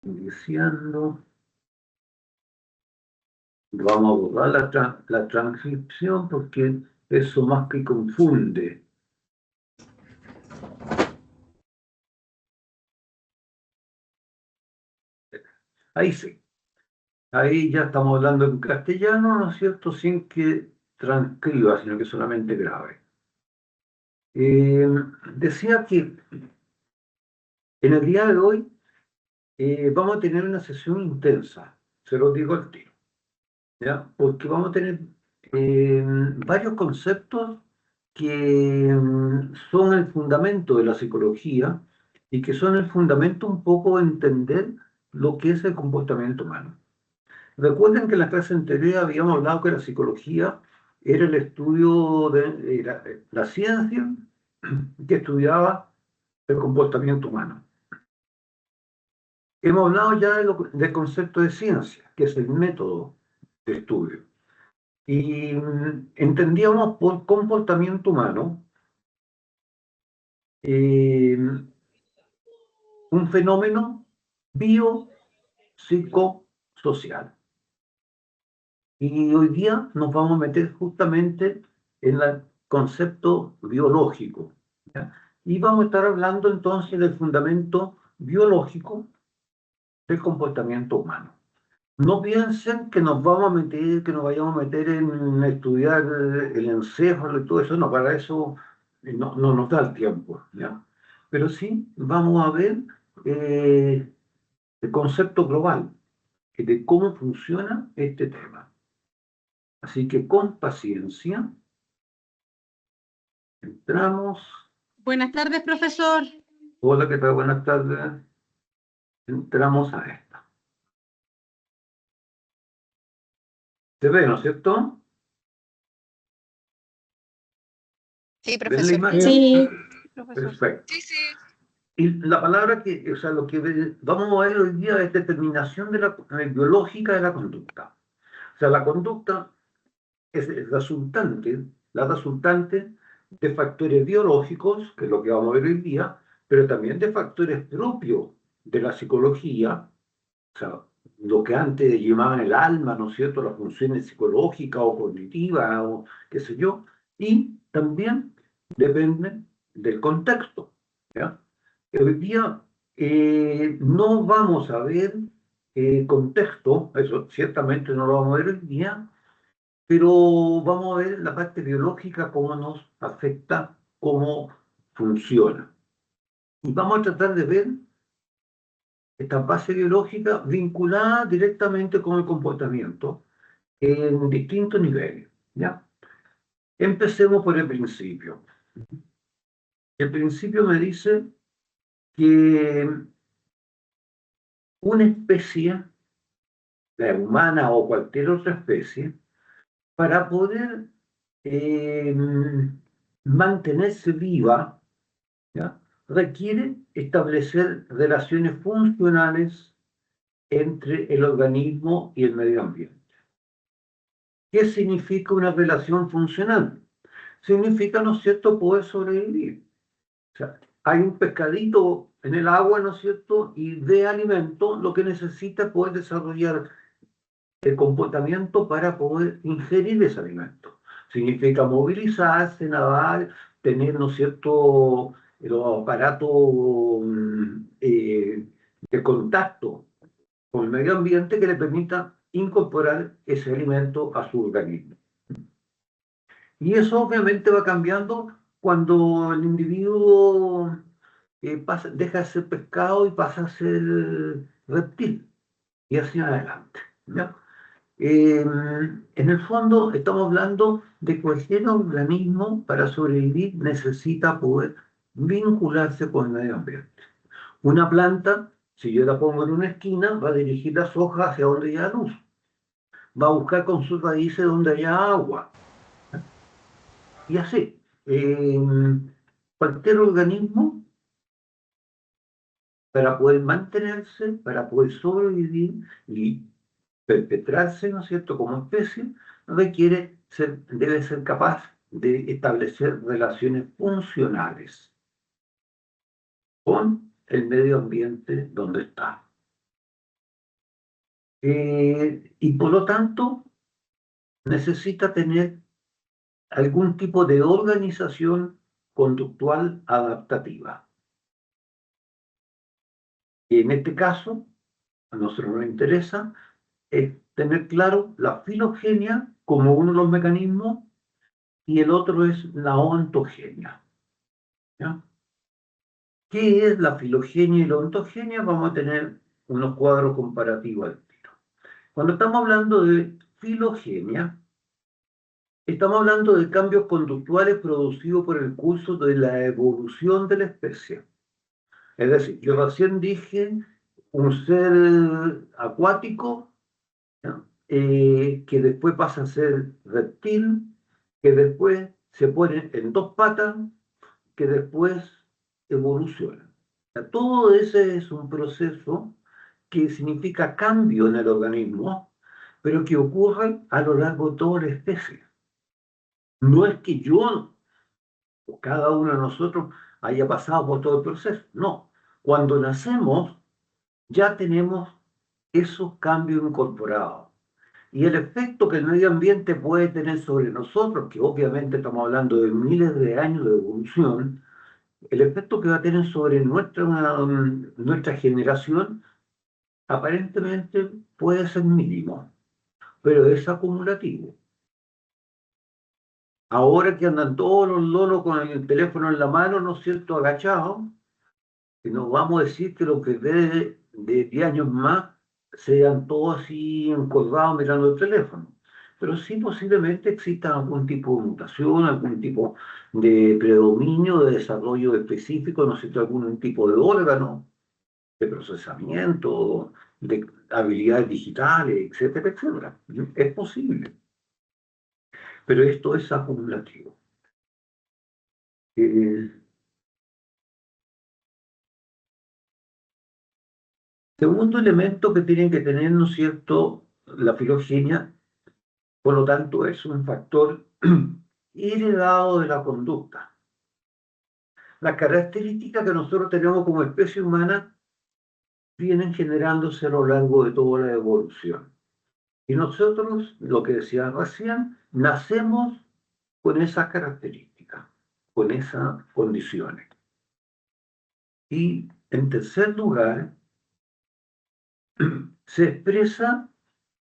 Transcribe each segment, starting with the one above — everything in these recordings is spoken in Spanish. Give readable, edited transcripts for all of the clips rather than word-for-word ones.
Iniciando. Vamos a borrar la transcripción porque eso más que confunde. Ahí sí. Ahí ya estamos hablando en castellano, ¿no es cierto? Sin que transcriba, sino que solamente grabe. Decía que en el día de hoy vamos a tener una sesión intensa, se lo digo al tiro, ¿ya? Porque vamos a tener varios conceptos que son el fundamento de la psicología y que son el fundamento un poco de entender lo que es el comportamiento humano. Recuerden que en la clase anterior habíamos hablado que la psicología era el estudio de la ciencia que estudiaba el comportamiento humano. Hemos hablado ya del concepto de ciencia, que es el método de estudio. Y entendíamos por comportamiento humano un fenómeno biopsicosocial. Y hoy día nos vamos a meter justamente en el concepto biológico, ¿ya? Y vamos a estar hablando entonces del fundamento biológico del comportamiento humano. No piensen que nos vamos a meter, que nos vayamos a meter en estudiar el encéfalo y todo eso, no, para eso no nos da el tiempo, ¿ya? Pero sí vamos a ver el concepto global de cómo funciona este tema. Así que con paciencia entramos. Buenas tardes, profesor. Hola, ¿qué tal? Buenas tardes. Entramos a esta. ¿Se ve, no es cierto? Sí, ¿Ven la profesor. imagen? Sí, profesor. Perfecto. Sí, sí. Y la palabra que, o sea, lo que vamos a ver hoy día es determinación de la biológica de la conducta. O sea, la conducta es la resultante de factores biológicos, que es lo que vamos a ver hoy día, pero también de factores propios de la psicología, o sea, lo que antes llamaban el alma, ¿no es cierto?, las funciones psicológicas o cognitivas o qué sé yo, y también dependen del contexto, ¿ya? Hoy día no vamos a ver contexto, eso ciertamente no lo vamos a ver hoy día, pero vamos a ver la parte biológica, cómo nos afecta, cómo funciona. Y vamos a tratar de ver esta base biológica vinculada directamente con el comportamiento en distintos niveles, ¿ya? Empecemos por el principio. El principio me dice que una especie, la humana o cualquier otra especie, para poder mantenerse viva, ¿ya?, requiere establecer relaciones funcionales entre el organismo y el medio ambiente. ¿Qué significa una relación funcional? Significa, ¿no es cierto?, poder sobrevivir. O sea, hay un pescadito en el agua, ¿no es cierto?, y de alimento, lo que necesita es poder desarrollar el comportamiento para poder ingerir ese alimento. Significa movilizarse, nadar, tener, ¿no es cierto?, los aparatos de contacto con el medio ambiente que le permita incorporar ese alimento a su organismo. Y eso obviamente va cambiando cuando el individuo deja de ser pescado y pasa a ser reptil, y así en adelante, ¿ya? En el fondo estamos hablando de cualquier organismo para sobrevivir necesita poder vincularse con el medio ambiente. Una planta, si yo la pongo en una esquina, va a dirigir las hojas hacia donde haya luz. Va a buscar con sus raíces donde haya agua. Y así, cualquier organismo, para poder mantenerse, para poder sobrevivir y perpetrarse, ¿no es cierto?, como especie, debe ser capaz de establecer relaciones funcionales con el medio ambiente donde está. y por lo tanto necesita tener algún tipo de organización conductual adaptativa. Y en este caso, a nosotros nos interesa es tener claro la filogenia como uno de los mecanismos y el otro es la ontogenia. ¿Ya? ¿Qué es la filogenia y la ontogenia? Vamos a tener unos cuadros comparativos al tiro. Cuando estamos hablando de filogenia, estamos hablando de cambios conductuales producidos por el curso de la evolución de la especie. Es decir, yo recién dije un ser acuático, ¿no? Que después pasa a ser reptil, que después se pone en dos patas, que después evoluciona. O sea, todo ese es un proceso que significa cambio en el organismo, pero que ocurre a lo largo de toda la especie. No es que yo o cada uno de nosotros haya pasado por todo el proceso, no. Cuando nacemos ya tenemos esos cambios incorporados. Y el efecto que el medio ambiente puede tener sobre nosotros, que obviamente estamos hablando de miles de años de evolución, el efecto que va a tener sobre nuestra generación aparentemente puede ser mínimo, pero es acumulativo. Ahora que andan todos los lolos con el teléfono en la mano, ¿no es cierto?, agachados, y nos vamos a decir que los bebés de 10 años más sean todos así encorvados mirando el teléfono. Pero sí posiblemente exista algún tipo de mutación, algún tipo de predominio, de desarrollo específico, no sé, algún tipo de órgano, de procesamiento, de habilidades digitales, etcétera, etcétera. Es posible, pero esto es acumulativo. Eh, Segundo elemento que tienen que tener, ¿no es cierto?, la filogenia, por lo tanto, es un factor heredado de la conducta. Las características que nosotros tenemos como especie humana vienen generándose a lo largo de toda la evolución. Y nosotros, lo que decía recién, nacemos con esas características, con esas condiciones. Y en tercer lugar, se expresa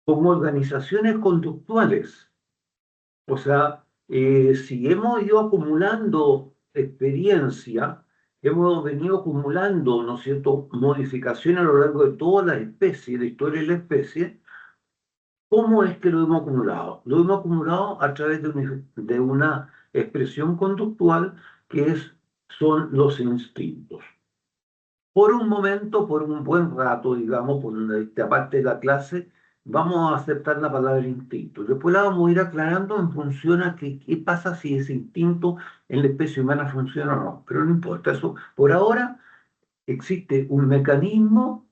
como organizaciones conductuales. O sea, si hemos ido acumulando experiencia, hemos venido acumulando, ¿no es cierto?, modificaciones a lo largo de toda la especie, la historia de la especie, ¿cómo es que lo hemos acumulado? Lo hemos acumulado a través de una expresión conductual que son los instintos. Por un momento, por un buen rato, digamos, por esta parte de la clase, vamos a aceptar la palabra instinto. Después la vamos a ir aclarando en función a qué pasa si ese instinto en la especie humana funciona o no. Pero no importa eso. Por ahora existe un mecanismo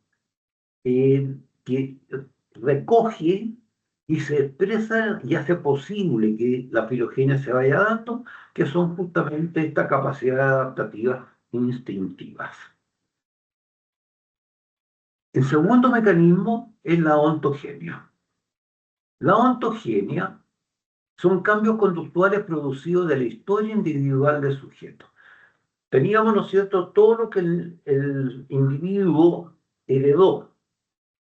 que recoge y se expresa y hace posible que la filogenia se vaya dando, que son justamente estas capacidades adaptativas instintivas. El segundo mecanismo es la ontogenia. La ontogenia son cambios conductuales producidos de la historia individual del sujeto. Teníamos, ¿no es cierto?, todo lo que el individuo heredó,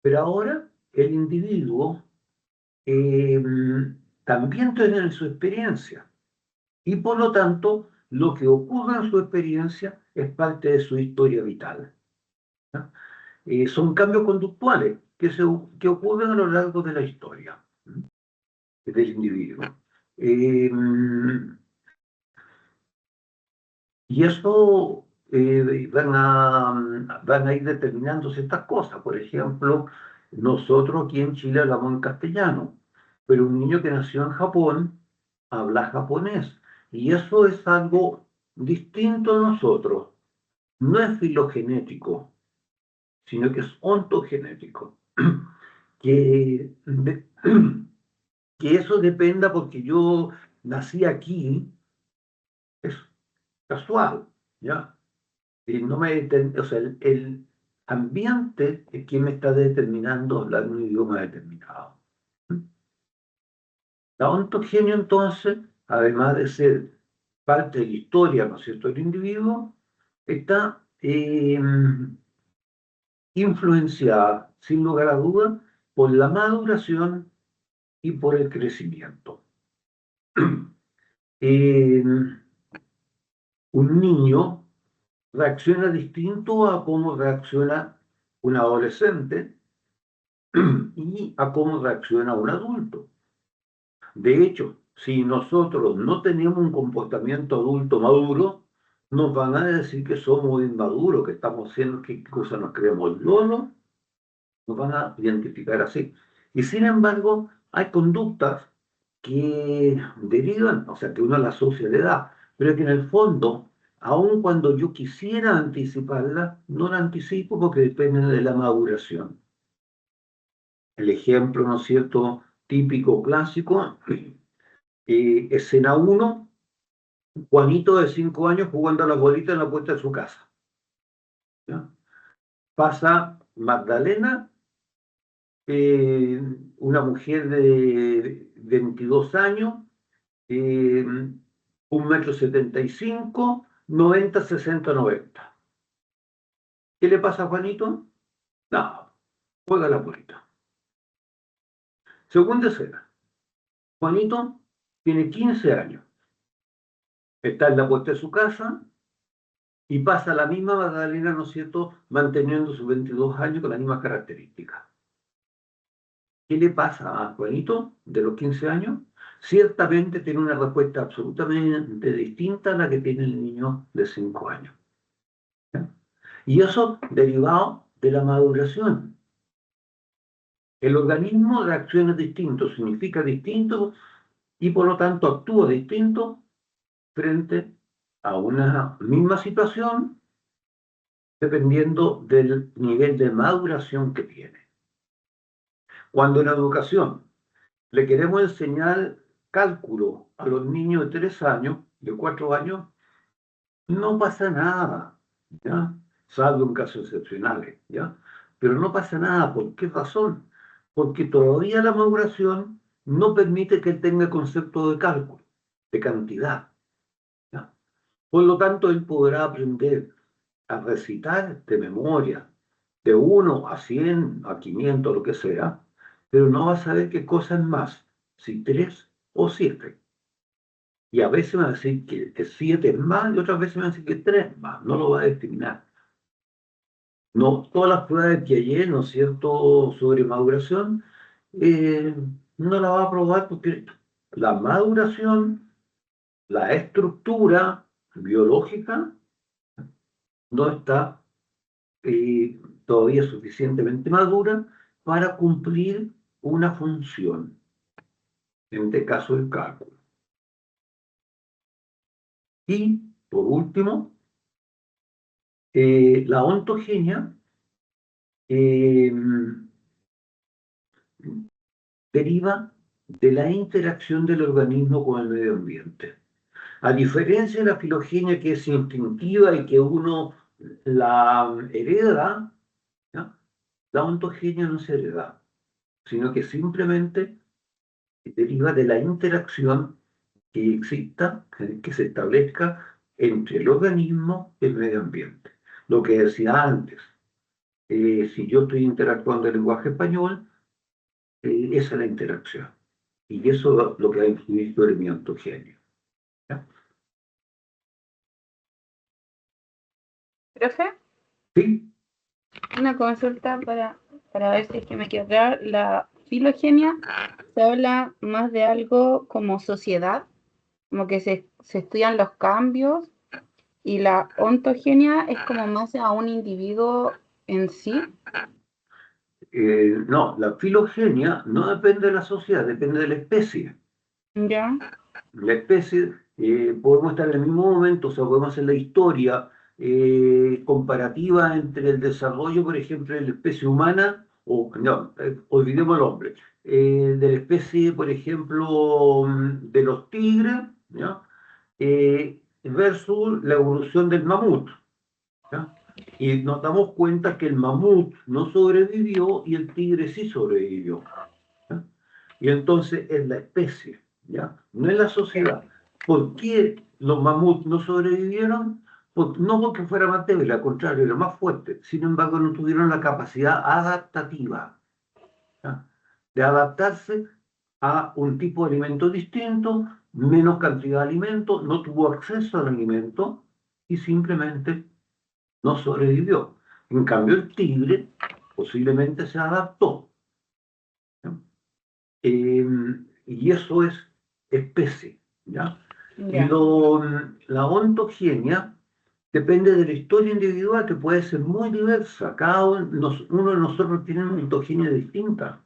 pero ahora el individuo eh, también tiene su experiencia y por lo tanto lo que ocurre en su experiencia es parte de su historia vital. ¿No? Son cambios conductuales que ocurren a lo largo de la historia del individuo. Eh, y eso van a ir determinando ciertas cosas. Por ejemplo, nosotros aquí en Chile hablamos en castellano, pero un niño que nació en Japón habla japonés. Y eso es algo distinto a nosotros. No es filogenético, sino que es ontogenético. Que, que eso dependa porque yo nací aquí, es casual, ¿ya? No me, o sea, ambiente es quien me está determinando hablar un idioma determinado. La ontogenia, entonces, además de ser parte de la historia, ¿no es cierto?, del individuo, está influenciada, sin lugar a dudas, por la maduración y por el crecimiento. Un niño reacciona distinto a cómo reacciona un adolescente y a cómo reacciona un adulto. De hecho, si nosotros no tenemos un comportamiento adulto maduro, nos van a decir que somos inmaduros, que estamos haciendo, que incluso nos creemos lolos, nos van a identificar así. Y sin embargo, hay conductas que derivan, o sea, que uno las asocia a la edad, pero que en el fondo, aun cuando yo quisiera anticiparla, no la anticipo porque depende de la maduración. El ejemplo, ¿no es cierto?, típico, clásico, escena 1, Juanito de 5 años jugando a la bolita en la puerta de su casa. ¿Ya? Pasa Magdalena, una mujer de 22 años, 1,75 m, 90, 60, 90. ¿Qué le pasa a Juanito? No, juega a la bolita. Segunda escena. Juanito tiene 15 años. Está en la puerta de su casa y pasa la misma Magdalena, ¿no es cierto?, manteniendo sus 22 años con las mismas características. ¿Qué le pasa a Juanito de los 15 años? Ciertamente tiene una respuesta absolutamente distinta a la que tiene el niño de 5 años. ¿Ya? Y eso derivado de la maduración. El organismo reacciona distinto, significa distinto y por lo tanto actúa distinto frente a una misma situación dependiendo del nivel de maduración que tiene. Cuando en educación le queremos enseñar cálculo a los niños de 3 años, de 4 años, no pasa nada, ¿ya? Salvo en casos excepcionales, ¿ya? Pero no pasa nada. ¿Por qué razón? Porque todavía la maduración no permite que él tenga concepto de cálculo, de cantidad, ¿ya? Por lo tanto, él podrá aprender a recitar de memoria, de 1 a 100, a 500, lo que sea, pero no va a saber qué cosa es más, si 3 o 7. Y a veces me va a decir que 7 es más y otras veces me va a decir que 3 es más, no lo va a discriminar. No, todas las pruebas de Piaget, ¿no es cierto?, sobre maduración, no la va a probar porque la maduración, la estructura biológica, no está todavía suficientemente madura para cumplir una función, en este caso el cálculo. Y, por último, la ontogenia deriva de la interacción del organismo con el medio ambiente. A diferencia de la filogenia, que es instintiva y que uno la hereda, ¿ya?, la ontogenia no se hereda, sino que simplemente deriva de la interacción que exista, que se establezca entre el organismo y el medio ambiente. Lo que decía antes, si yo estoy interactuando en lenguaje español, esa es la interacción. Y eso es lo que ha influido sobre mi ontogenia. ¿Ya? Profe, ¿Sí? una consulta para ver si es que me quedó claro. La filogenia se habla más de algo como sociedad, como que se estudian los cambios, y la ontogenia es como más a un individuo en sí. No, la filogenia no depende de la sociedad, depende de la especie. ¿Ya? La especie, podemos estar en el mismo momento, o sea, podemos hacer la historia comparativa entre el desarrollo, por ejemplo, de la especie humana, o no, olvidemos el hombre, de la especie, por ejemplo, de los tigres, ¿ya? Versus la evolución del mamut, ¿ya? Y nos damos cuenta que el mamut no sobrevivió y el tigre sí sobrevivió. ¿Ya? Y entonces es la especie, ¿ya? No es la sociedad. ¿Por qué los mamuts no sobrevivieron? No porque fuera más débil, al contrario, era más fuerte. Sin embargo, no tuvieron la capacidad adaptativa, ¿ya? De adaptarse a un tipo de alimento distinto, menos cantidad de alimento, no tuvo acceso al alimento y simplemente no sobrevivió. En cambio, el tigre posiblemente se adaptó, ¿ya? Eh, y eso es especie, ¿ya? Y Ya, la ontogenia depende de la historia individual, que puede ser muy diversa. Cada uno de nosotros tiene una ontogenia distinta,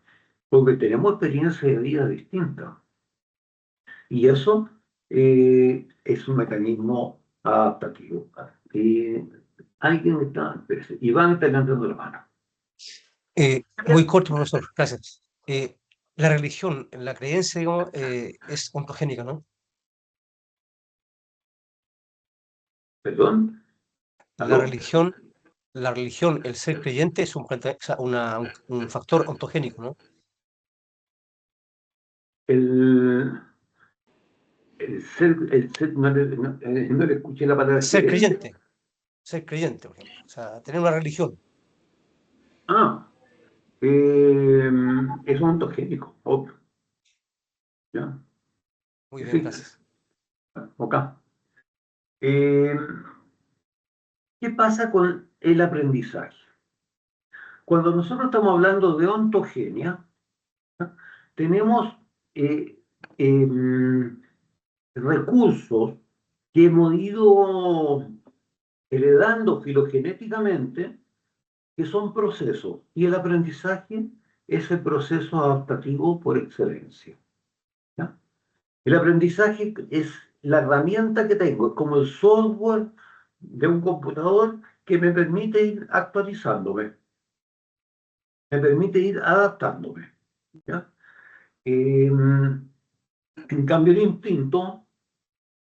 porque tenemos experiencias de vida distintas. Y eso es un mecanismo adaptativo. Alguien está, espérese, Iván está levantando la mano. Muy corto, profesor, gracias. La religión, la creencia, digamos, es ontogénica, ¿no? ¿Perdón? La ¿Aló? religión, la religión, el ser creyente es o sea, un factor ontogénico, ¿no? El, no le escuché la palabra. Ser creyente, por ejemplo. O sea, tener una religión. Ah, es ontogénico, obvio. ¿Ya? Muy bien, Sí, gracias. acá. Eh, ¿Qué pasa con el aprendizaje? Cuando nosotros estamos hablando de ontogenia, ¿ya? Tenemos eh, em, recursos que hemos ido heredando filogenéticamente, que son procesos, y el aprendizaje es el proceso adaptativo por excelencia, ¿ya? El aprendizaje es la herramienta que tengo, es como el software de un computador que me permite ir actualizándome, me permite ir adaptándome, ¿ya? En cambio, el instinto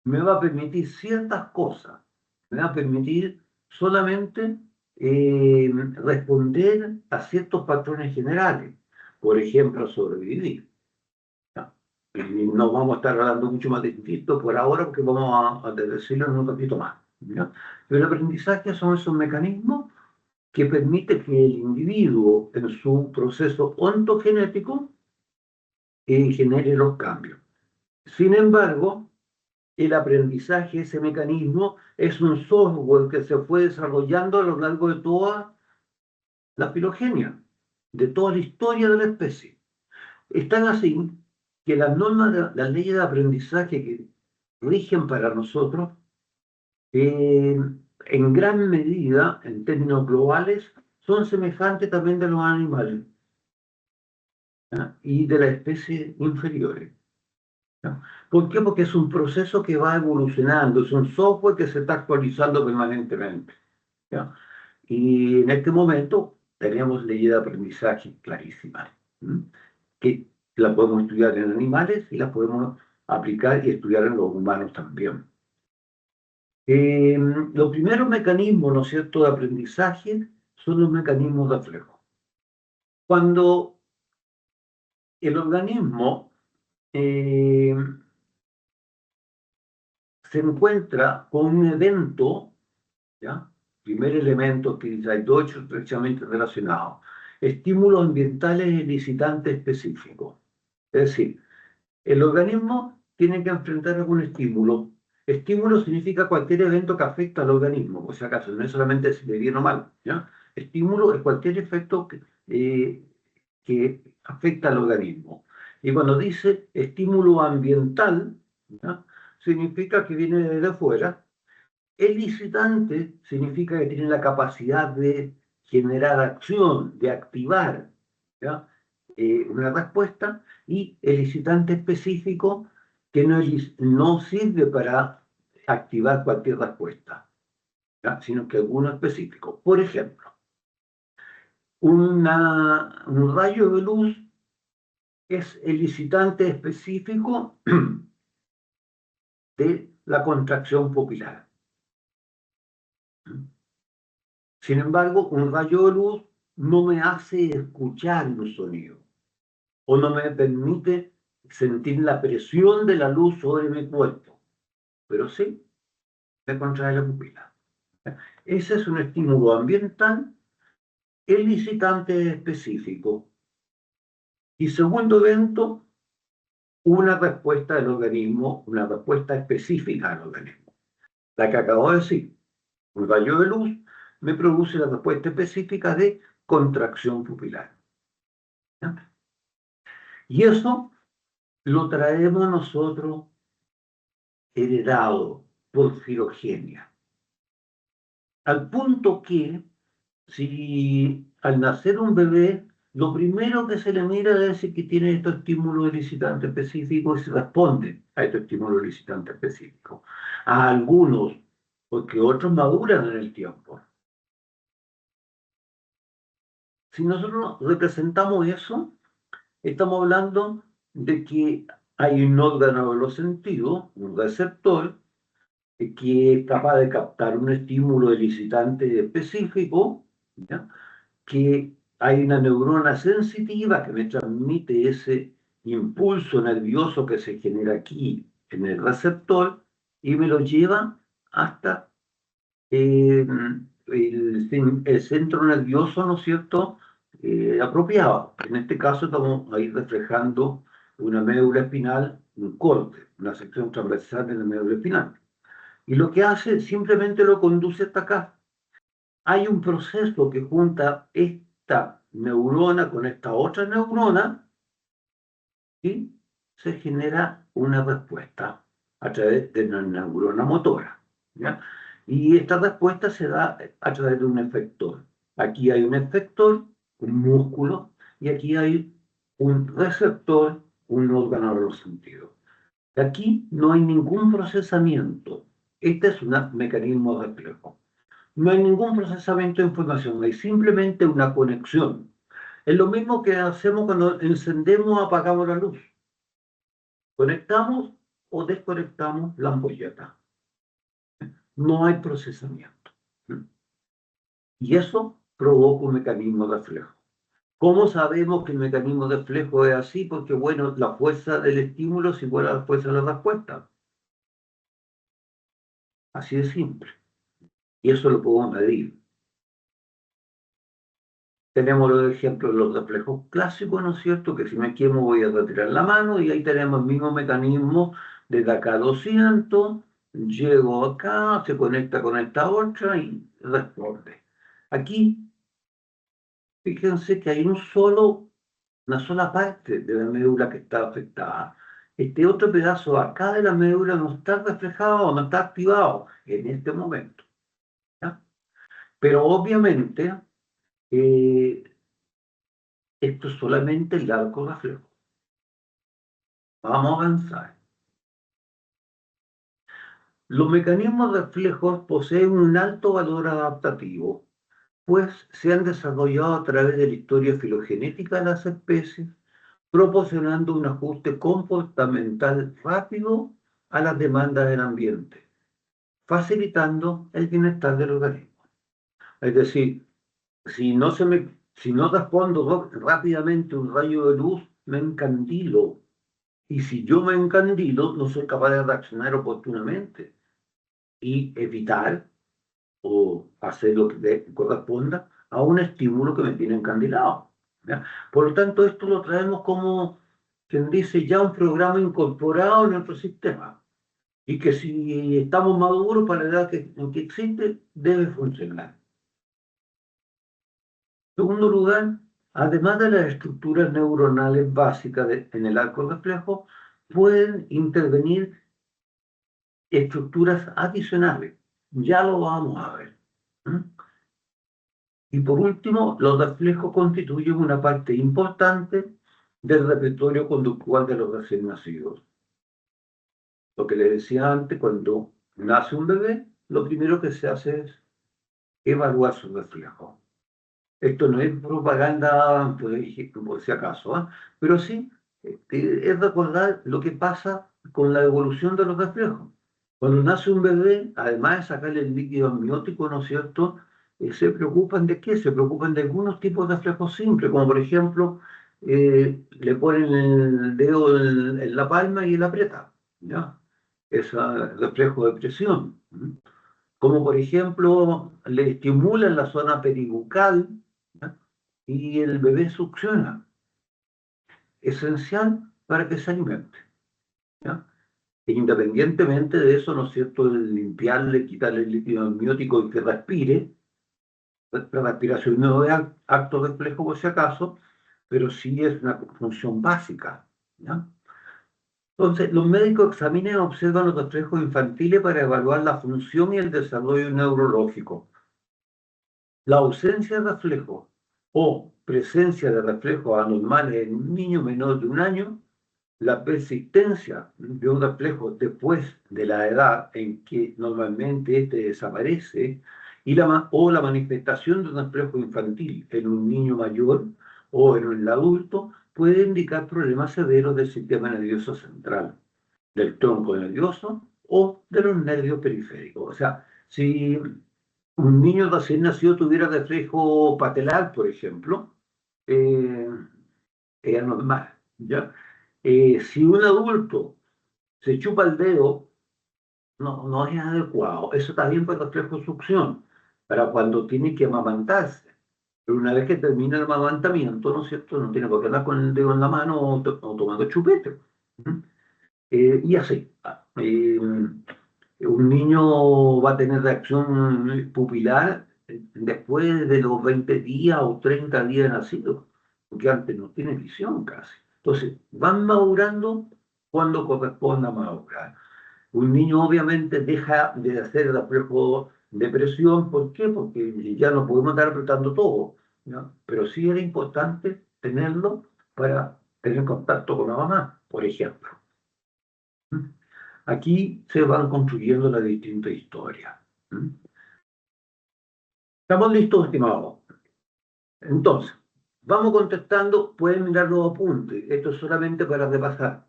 me va a permitir ciertas cosas, me va a permitir solamente responder a ciertos patrones generales, por ejemplo, sobrevivir, ¿ya? Y no vamos a estar hablando mucho más de instinto por ahora porque vamos a decirlo en un ratito más, ¿ya? Pero el aprendizaje son esos mecanismos que permiten que el individuo en su proceso ontogenético genere los cambios. Sin embargo, el aprendizaje, ese mecanismo, es un software que se fue desarrollando a lo largo de toda la filogenia, de toda la historia de la especie. Es tan así que las normas, las leyes de aprendizaje que rigen para nosotros, en gran medida, en términos globales, son semejantes también de los animales, ¿ya? Y de las especies inferiores, ¿ya? ¿Por qué? Porque es un proceso que va evolucionando, es un software que se está actualizando permanentemente, ¿ya? Y en este momento tenemos leyes de aprendizaje clarísimas, ¿m? Que la podemos estudiar en animales y la podemos aplicar y estudiar en los humanos también. Los primeros mecanismos, ¿no es cierto?, de aprendizaje son los mecanismos de reflejo. Cuando el organismo eh, se encuentra con un evento, ¿ya? Primer elemento que dice, hay dos hechos estrechamente relacionados. Estímulos ambientales y licitantes específicos. Es decir, el organismo tiene que enfrentar algún estímulo. Estímulo significa cualquier evento que afecta al organismo, por si acaso, no es solamente si le bien o mal, ¿ya? Estímulo es cualquier efecto que afecta al organismo. Y cuando dice estímulo ambiental, ¿ya? Significa que viene desde afuera. El licitante significa que tiene la capacidad de generar acción, de activar, ¿ya? Una respuesta, y el licitante específico que no sirve para activar cualquier respuesta, ¿ya? Sino que alguno específico. Por ejemplo, un rayo de luz es el licitante específico de la contracción pupilar. Sin embargo, un rayo de luz no me hace escuchar un sonido o no me permite sentir la presión de la luz sobre mi cuerpo, pero sí me contrae la pupila. Ese es un estímulo ambiental, el licitante específico. Y segundo evento, una respuesta del organismo, una respuesta específica del organismo. La que acabo de decir, un rayo de luz me produce la respuesta específica de contracción pupilar. ¿Ya? Y eso lo traemos nosotros heredado por filogenia. Al punto que, si al nacer un bebé, lo primero que se le mira es si que tiene estos estímulos elicitantes específicos y se responde a estos estímulos elicitantes específicos. A algunos, porque otros maduran en el tiempo. Si nosotros representamos eso, estamos hablando de que hay un órgano de los sentidos, un receptor, que es capaz de captar un estímulo elicitante específico, ¿ya? Que hay una neurona sensitiva que me transmite ese impulso nervioso que se genera aquí en el receptor y me lo lleva hasta el centro nervioso, ¿no es cierto?, apropiado. En este caso estamos ahí reflejando una médula espinal, un corte, una sección transversal de la médula espinal. Y lo que hace simplemente lo conduce hasta acá. Hay un proceso que junta esta neurona con esta otra neurona y se genera una respuesta a través de una neurona motora, ¿ya? Y esta respuesta se da a través de un efector. Aquí hay un efector, un músculo, y aquí hay un receptor, un órgano de los sentidos. Aquí no hay ningún procesamiento. Este es un mecanismo de reflejo. No hay ningún procesamiento de información, hay simplemente una conexión. Es lo mismo que hacemos cuando encendemos o apagamos la luz. Conectamos o desconectamos la ampolleta. No hay procesamiento. Y eso provoca un mecanismo de reflejo. ¿Cómo sabemos que el mecanismo de reflejo es así? Porque, bueno, la fuerza del estímulo es igual a la fuerza de la respuesta. Así de simple. Y eso lo podemos medir. Tenemos los ejemplos de los reflejos clásicos, ¿no es cierto? Que si me quemo voy a retirar la mano y ahí tenemos el mismo mecanismo desde acá 200, llego acá, se conecta con esta otra y responde. Aquí, fíjense que hay una sola parte de la médula que está afectada. Este otro pedazo acá de la médula no está reflejado, no está activado en este momento, ¿ya? Pero obviamente, esto es solamente el arco reflejo. Vamos a avanzar. Los mecanismos reflejos poseen un alto valor adaptativo, pues se han desarrollado a través de la historia filogenética de las especies, proporcionando un ajuste comportamental rápido a las demandas del ambiente, facilitando el bienestar del organismo. Es decir, si no respondo rápidamente un rayo de luz, me encandilo. Y si yo me encandilo, no soy capaz de reaccionar oportunamente y evitar o hacer lo que corresponda a un estímulo que me tiene encandilado, ¿ya? Por lo tanto, esto lo traemos como, quien dice, ya un programa incorporado en nuestro sistema y que si estamos maduros para la edad en que existe, debe funcionar. En segundo lugar, además de las estructuras neuronales básicas en el arco reflejo, pueden intervenir estructuras adicionales. Ya lo vamos a ver. Y por último, los reflejos constituyen una parte importante del repertorio conductual de los recién nacidos. Lo que les decía antes, cuando nace un bebé, lo primero que se hace es evaluar su reflejo. Esto no es propaganda, por si acaso, ¿eh? Pero sí es recordar lo que pasa con la evolución de los reflejos. Cuando nace un bebé, además de sacarle el líquido amniótico, ¿no es cierto?, se preocupan de qué? Se preocupan de algunos tipos de reflejos simples, como por ejemplo, le ponen el dedo en la palma y él aprieta, ¿ya? Es reflejo de presión. Como por ejemplo, le estimulan la zona peribucal, ¿ya? Y el bebé succiona. Esencial para que se alimente, ¿ya? E independientemente de eso, ¿no es cierto?, el limpiarle, quitarle el líquido amniótico y que respire. La respiración no es acto reflejo por si acaso, pero sí es una función básica, ¿ya? Entonces, los médicos examinan y observan los reflejos infantiles para evaluar la función y el desarrollo neurológico. La ausencia de reflejo o presencia de reflejos anormales en un niño menor de 1 año, la persistencia de un reflejo después de la edad en que normalmente este desaparece, o la manifestación de un reflejo infantil en un niño mayor o en el adulto, puede indicar problemas severos del sistema nervioso central, del tronco nervioso o de los nervios periféricos. O sea, si un niño recién nacido tuviera reflejo patelar, por ejemplo, eh, es anormal, ¿ya? Si un adulto se chupa el dedo, no es adecuado. Eso también para el reflejo de succión, para cuando tiene que amamantarse. Pero una vez que termina el amamantamiento, ¿no es cierto?, no tiene por qué andar con el dedo en la mano o tomando chupete. Y así. Un niño va a tener reacción pupilar después de los 20 días o 30 días de nacido, porque antes no tiene visión casi. Entonces, van madurando cuando corresponda madurar. Un niño obviamente deja de hacer el reflejo de presión. ¿Por qué? Porque ya no podemos estar apretando todo, ¿no? Pero sí era importante tenerlo para tener contacto con la mamá, por ejemplo. Aquí se van construyendo las distintas historias. ¿Estamos listos, estimados? Entonces, vamos contestando, pueden mirar los apuntes. Esto es solamente para repasar.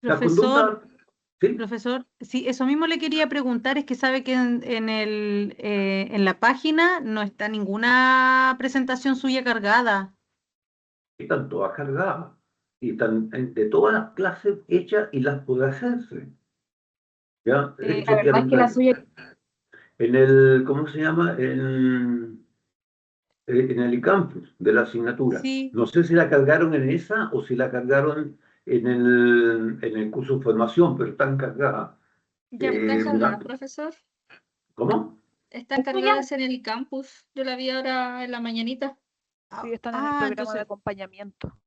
La Profesor, conducta, ¿sí? profesor, sí, eso mismo le quería preguntar, es que sabe que en la página no está ninguna presentación suya cargada. Están todas cargadas. Y están de todas las clases hechas y las puede hacerse. ¿Ya? La verdad es que la suya, En el, ¿cómo se llama? En el campus de la asignatura. Sí, No sé si la cargaron en esa o si la cargaron en el curso de formación, pero están cargadas. Ya están cargadas, Mira, profesor. ¿cómo? Están cargadas en el campus. Yo la vi ahora en la mañanita. Sí, están en el programa de entonces, acompañamiento.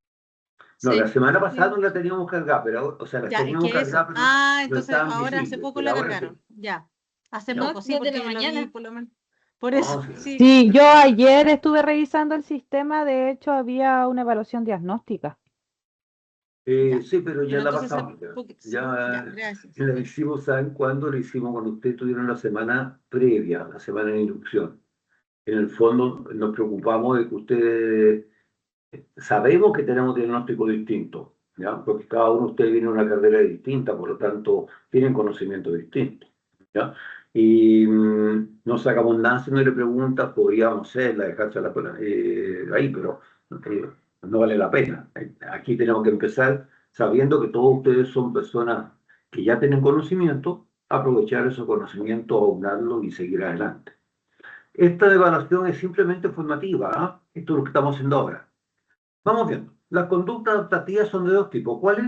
No, la Sí. semana pasada no la teníamos cargada, pero, o sea, la ya, es teníamos que eso. cargada, pero no Entonces estaban ahora hace visibles. poco Pero la ahora sí. cargaron. Ya, hace Ya. poco, sí, Desde porque la yo la vi mañana. por lo menos. Por No, eso, sí. sí. Sí, yo ayer estuve revisando el sistema, de hecho había una evaluación diagnóstica. Ya. Sí, pero ya Pero la entonces, pasamos. ya, Ya gracias. la hicimos, ¿saben cuándo? Lo hicimos cuando ustedes tuvieron la semana previa, la semana de inducción. En el fondo nos preocupamos de que ustedes, sabemos que tenemos diagnósticos distintos, ¿ya? Porque cada uno de ustedes viene de una carrera distinta, por lo tanto tienen conocimientos distintos, ¿ya? Y no sacamos nada si no le preguntas, podríamos hacerla, dejársela ahí, pero no vale la pena. Aquí tenemos que empezar sabiendo que todos ustedes son personas que ya tienen conocimiento, aprovechar esos conocimientos, aunarlos y seguir adelante. Esta evaluación es simplemente formativa, ¿ah? Esto es lo que estamos haciendo ahora. Vamos viendo. Las conductas adaptativas son de dos tipos. ¿Cuáles?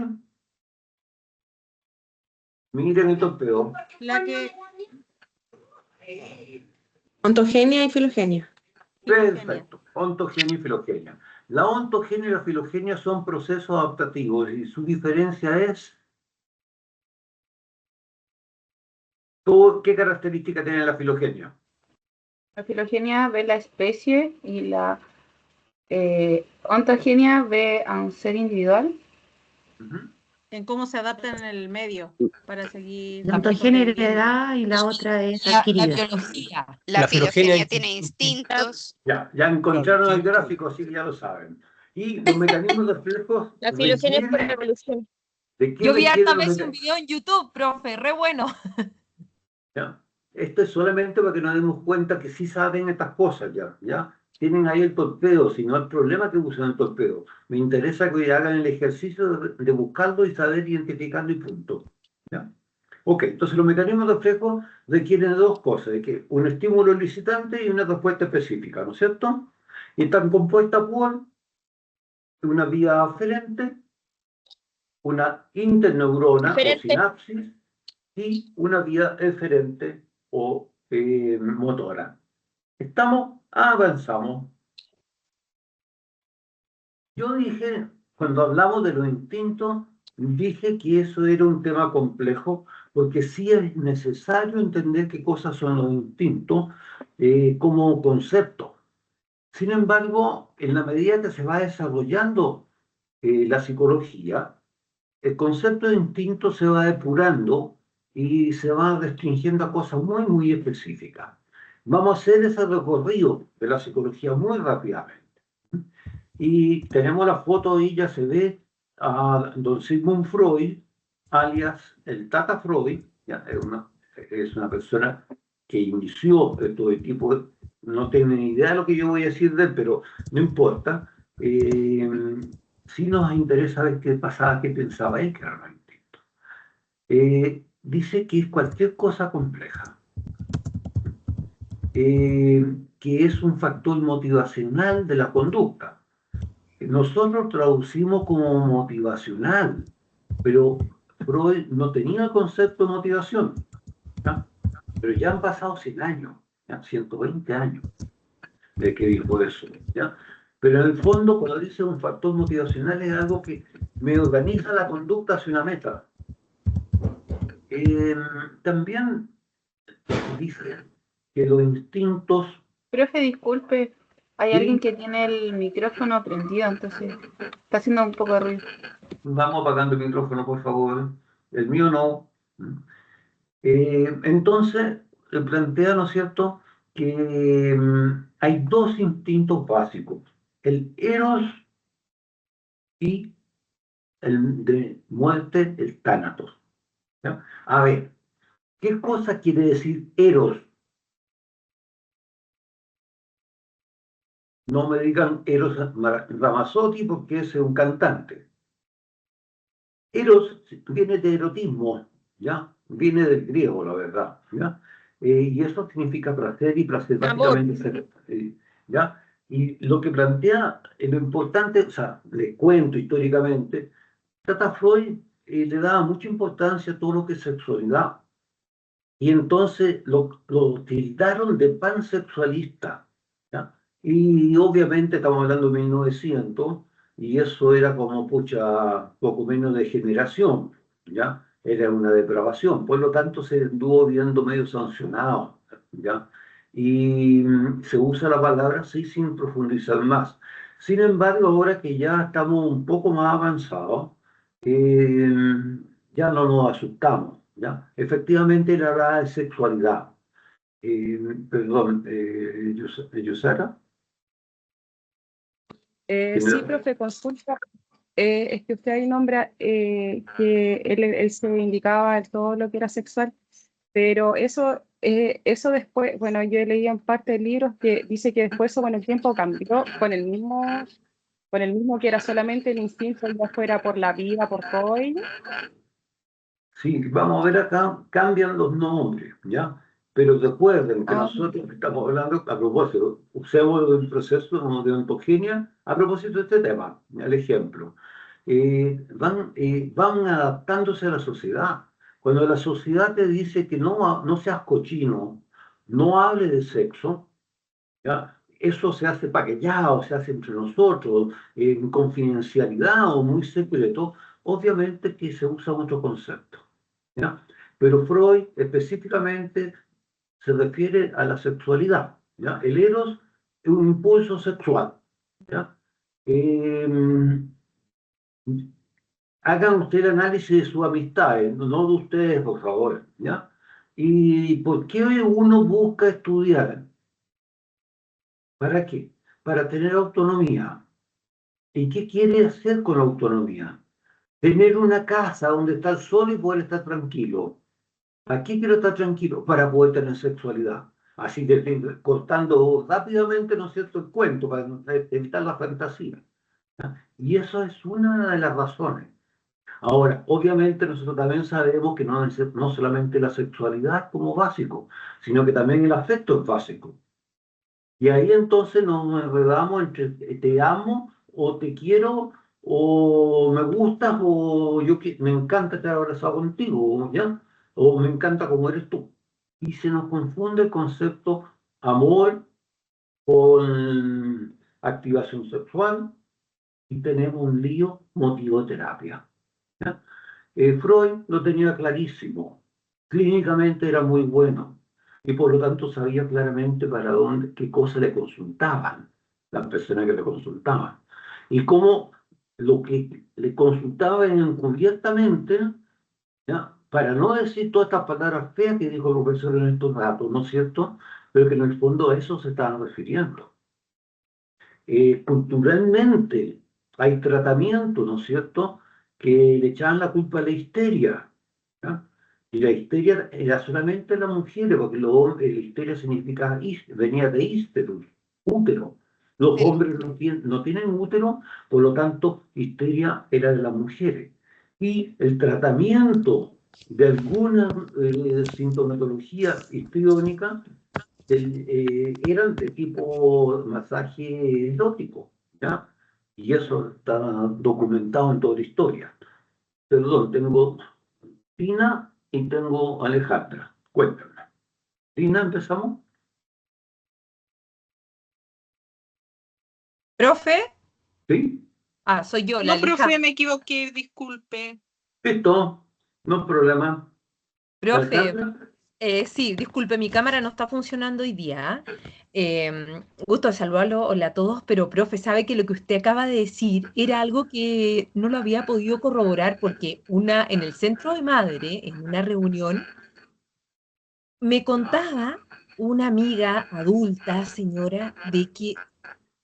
Miren el torpeo. La que. Ontogenia y filogenia. Perfecto. Ontogenia y filogenia. La ontogenia y la filogenia son procesos adaptativos y su diferencia es... ¿Qué característica tiene la filogenia? la filogenia ve la especie y la ontogenia ve a un ser individual. En cómo se adaptan en el medio para seguir. La ontogenia es la edad y la otra es adquirida. La biología. La La filogenia filogenia tiene instintos. Ya encontraron el gráfico, así que ya lo saben. Y los mecanismos de reflejos La filogenia es por requieren... evolución. ¿De qué Yo vi requieren harta los vez un video en YouTube, profe, re bueno. ¿Ya? esto es solamente para que nos demos cuenta que sí saben estas cosas ya. Tienen ahí el torpedo, si no hay problema que usen el torpedo. Me interesa que hagan el ejercicio de buscarlo y saber identificarlo y punto. ¿Ya? Ok, entonces los mecanismos de reflejo requieren de dos cosas, de que un estímulo licitante y una respuesta específica, ¿no es cierto? Y están compuestas por una vía aferente, una interneurona o Diferente. sinapsis y una vía eferente o motora. Avanzamos. Yo dije, cuando hablamos de los instintos, dije que eso era un tema complejo, porque sí es necesario entender qué cosas son los instintos como concepto. Sin embargo, en la medida que se va desarrollando la psicología, el concepto de instinto se va depurando y se va restringiendo a cosas muy, muy específicas. Vamos a hacer ese recorrido de la psicología muy rápidamente. Y tenemos la foto y ya se ve a don Sigmund Freud, alias el Tata Freud, ya, es una persona que inició todo el tipo, no tengo ni idea de lo que yo voy a decir de él, pero no importa. Sí nos interesa ver qué pasaba, qué pensaba él, que era lo instinto. Dice que es cualquier cosa compleja, que es un factor motivacional de la conducta. Nosotros traducimos como motivacional, pero Freud no tenía el concepto de motivación, ¿ya? Pero ya han pasado 100 años, ¿ya? 120 años de que dijo eso, ¿ya? Pero en el fondo, cuando dice un factor motivacional, es algo que me organiza la conducta hacia una meta. También dice que los instintos... Profe, disculpe, hay Sí. alguien que tiene el micrófono prendido, entonces está haciendo un poco de ruido. Vamos apagando el micrófono, por favor. El mío no. Entonces, plantea, ¿no es cierto?, que hay dos instintos básicos, el eros y el de muerte, el tánatos. ¿Ya? A ver, ¿qué cosa quiere decir eros? No me digan Eros Ramazzotti porque es un cantante. Eros viene de erotismo, ¿ya? Viene del griego, la verdad, ¿ya? Y eso significa placer y placer básicamente ser, ¿ya? Y lo que plantea, lo importante, o sea, le cuento históricamente, Tata Freud le daba mucha importancia a todo lo que es sexualidad. Y entonces lo tildaron de pansexualista, ¿ya? Y obviamente estamos hablando de 1900, y eso era como, pucha, poco menos de generación, ¿ya? Era una depravación, por lo tanto se anduvo viendo medio sancionado, ¿ya? Y se usa la palabra así sin profundizar más. Sin embargo, ahora que ya estamos un poco más avanzados, ya no nos asustamos, ¿ya? Efectivamente, él hablaba de sexualidad. Perdón, Yusara. Sí, profe, consulta. Es que usted ahí nombra que él se indicaba en todo lo que era sexual, pero eso después, bueno, yo he leído en parte de libros que dice que después eso con el tiempo cambió con el mismo que era solamente el instinto, ya fuera por la vida, por todo ello. Sí, vamos a ver acá, cambian los nombres, ¿ya? Pero recuerden que Ah. nosotros estamos hablando, a propósito, usemos el proceso de ontogenia a propósito de este tema, el ejemplo. Van adaptándose a la sociedad. Cuando la sociedad te dice que no seas cochino, no hable de sexo, ¿ya? Eso se hace paqueteado, se hace entre nosotros, en confidencialidad o muy secreto, obviamente que se usa otro concepto, ¿ya? Pero Freud específicamente se refiere a la sexualidad, ¿ya? El eros es un impulso sexual, ¿ya? Hagan usted el análisis de sus amistades, no de ustedes, por favor, ¿ya? ¿Y por qué uno busca estudiar? ¿Para qué? Para tener autonomía. ¿Y qué quiere hacer con la autonomía? Tener una casa donde estar solo y poder estar tranquilo. Aquí quiero estar tranquilo para poder tener sexualidad. Así que cortando rápidamente, ¿no es cierto?, el cuento para evitar la fantasía. ¿Ya? Y eso es una de las razones. Ahora, obviamente nosotros también sabemos que no solamente la sexualidad como básico, sino que también el afecto es básico. Y ahí entonces nos enredamos entre te amo o te quiero o me gustas o me encanta estar abrazado contigo, ¿ya? O me encanta como eres tú. Y se nos confunde el concepto amor con activación sexual y tenemos un lío motivoterapia. ¿Ya? Freud lo tenía clarísimo. Clínicamente era muy bueno y por lo tanto sabía claramente para dónde, qué cosa le consultaban las personas que le consultaban y cómo lo que le consultaban encubiertamente, ¿ya? Para no decir todas estas palabras feas que dijo el profesor en estos datos, ¿no es cierto? Pero que en el fondo a eso se estaban refiriendo. Culturalmente hay tratamiento, ¿no es cierto?, que le echaban la culpa a la histeria, ¿ya? Y la histeria era solamente la mujer, porque los hombres, la histeria significa, venía de histerus, útero. Los hombres no tienen útero, por lo tanto, histeria era de las mujeres. Y el tratamiento de alguna sintomatología histriónica eran de tipo masaje erótico, ¿ya? Y eso está documentado en toda la historia. Perdón, tengo Tina y tengo Alejandra. Cuéntame. Tina, ¿empezamos? ¿Profe? ¿Sí? Ah, soy yo, la No, profe, Alejandra. me equivoqué, disculpe. Listo, no hay problema. Profe, Alejandra, sí, disculpe, mi cámara no está funcionando hoy día. Gusto de saludarlo, hola a todos, pero profe, sabe que lo que usted acaba de decir era algo que no lo había podido corroborar porque en el centro de madre, en una reunión, me contaba una amiga adulta, señora, de que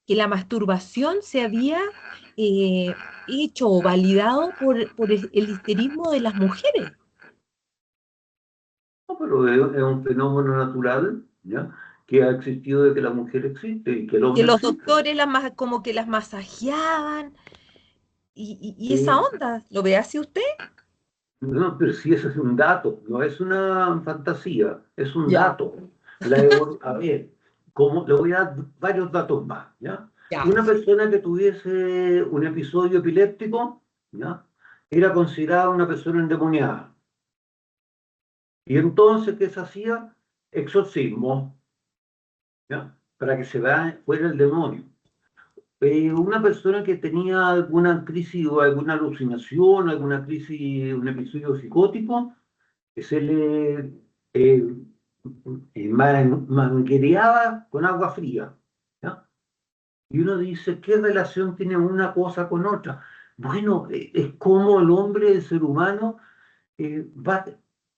la masturbación se había hecho o validado por el histerismo de las mujeres. no, pero es un fenómeno natural, ¿ya? Que ha existido desde que la mujer existe y que el Que hombre los existe. doctores como que las masajeaban y esa Eh, onda, ¿lo ve así usted? No, pero si eso es un dato, no es una fantasía, es un Ya, dato. A ver, le voy a dar varios datos más, ¿ya? ya. Una persona que tuviese un episodio epiléptico, ¿ya? Era considerada una persona endemoniada. Y entonces, ¿qué se hacía? Exorcismo, ¿ya? Para que se vea fuera el demonio. Una persona que tenía alguna crisis o alguna alucinación, alguna crisis, un episodio psicótico, que se le manguereaba con agua fría, ¿ya? Y uno dice, ¿qué relación tiene una cosa con otra? Bueno, es como el hombre, el ser humano, va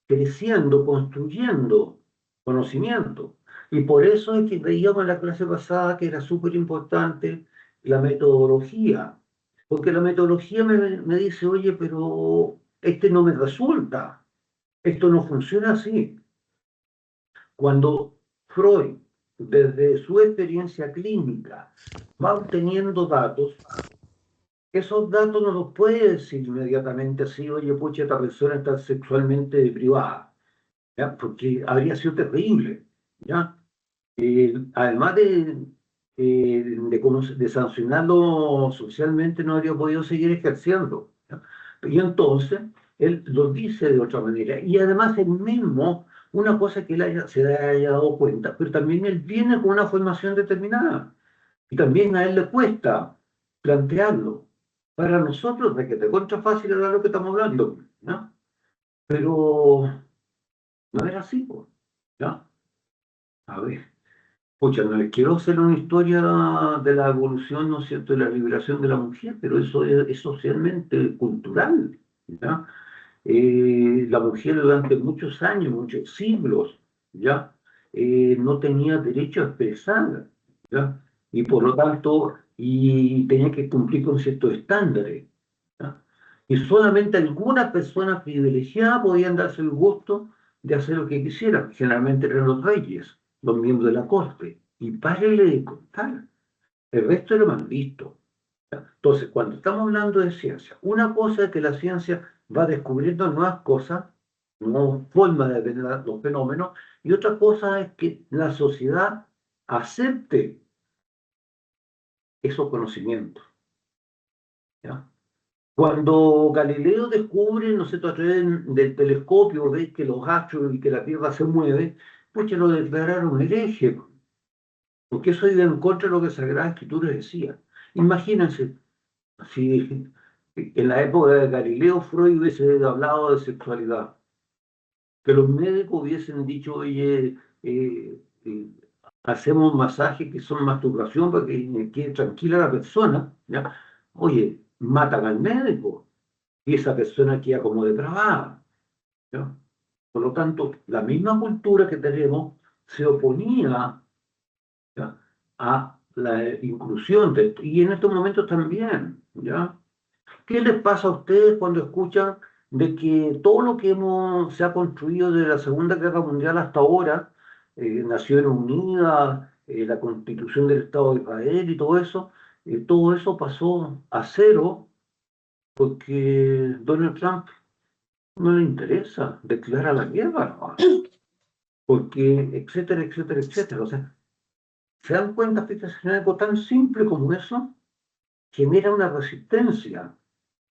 creciendo, construyendo conocimiento. Y por eso es que veíamos en la clase pasada que era súper importante la metodología, porque la metodología me dice, oye, pero este no me resulta, esto no funciona así. Cuando Freud, desde su experiencia clínica, va obteniendo datos, esos datos no los puede decir inmediatamente así, oye, pucha, esta persona está sexualmente privada, ¿ya? Porque habría sido terrible, ¿ya? Además de sancionarlo socialmente, no habría podido seguir ejerciendo, ¿ya? Y entonces, él lo dice de otra manera. Y además, él mismo, una cosa que se haya dado cuenta, pero también él viene con una formación determinada. Y también a él le cuesta plantearlo. Para nosotros, de que te contra fácil era lo que estamos hablando, ¿no? Pero no era así, pues, ¿ya? A ver. Pucha, no les quiero hacer una historia de la evolución, ¿no es cierto?, de la liberación de la mujer, pero eso es socialmente cultural, ¿ya? La mujer durante muchos años, muchos siglos, ¿ya? No tenía derecho a expresar, ¿ya? Y por lo tanto, y tenía que cumplir con ciertos estándares, ¿ya? Y solamente algunas personas privilegiadas podían darse el gusto de hacer lo que quisieran. Generalmente eran los reyes, los miembros de la corte. Y párele de contar. El resto era mal visto. Entonces, cuando estamos hablando de ciencia, una cosa es que la ciencia va descubriendo nuevas cosas, nuevas formas de ver los fenómenos, y otra cosa es que la sociedad acepte esos conocimientos. ¿Ya? Cuando Galileo descubre, no sé, a través del telescopio, ve que los astros y que la Tierra se mueve, pues ya lo declararon hereje, porque eso iba en contra de lo que Sagrada Escritura decía. Imagínense, si en la época de Galileo Freud hubiese hablado de sexualidad, que los médicos hubiesen dicho, oye, hacemos masajes que son masturbación para que quede tranquila la persona, ¿ya? Oye, matan al médico y esa persona queda como depravada, ¿ya? Por lo tanto, la misma cultura que tenemos se oponía, ¿ya?, a la inclusión y en estos momentos también, ¿ya? ¿Qué les pasa a ustedes cuando escuchan de que todo lo que se ha construido desde la Segunda Guerra Mundial hasta ahora, Naciones Unidas, la Constitución del Estado de Israel y todo eso pasó a cero porque Donald Trump no le interesa declarar la guerra, ¿no? Porque etcétera, etcétera, etcétera. O sea, ¿se dan cuenta? Fíjense, algo tan simple como eso genera una resistencia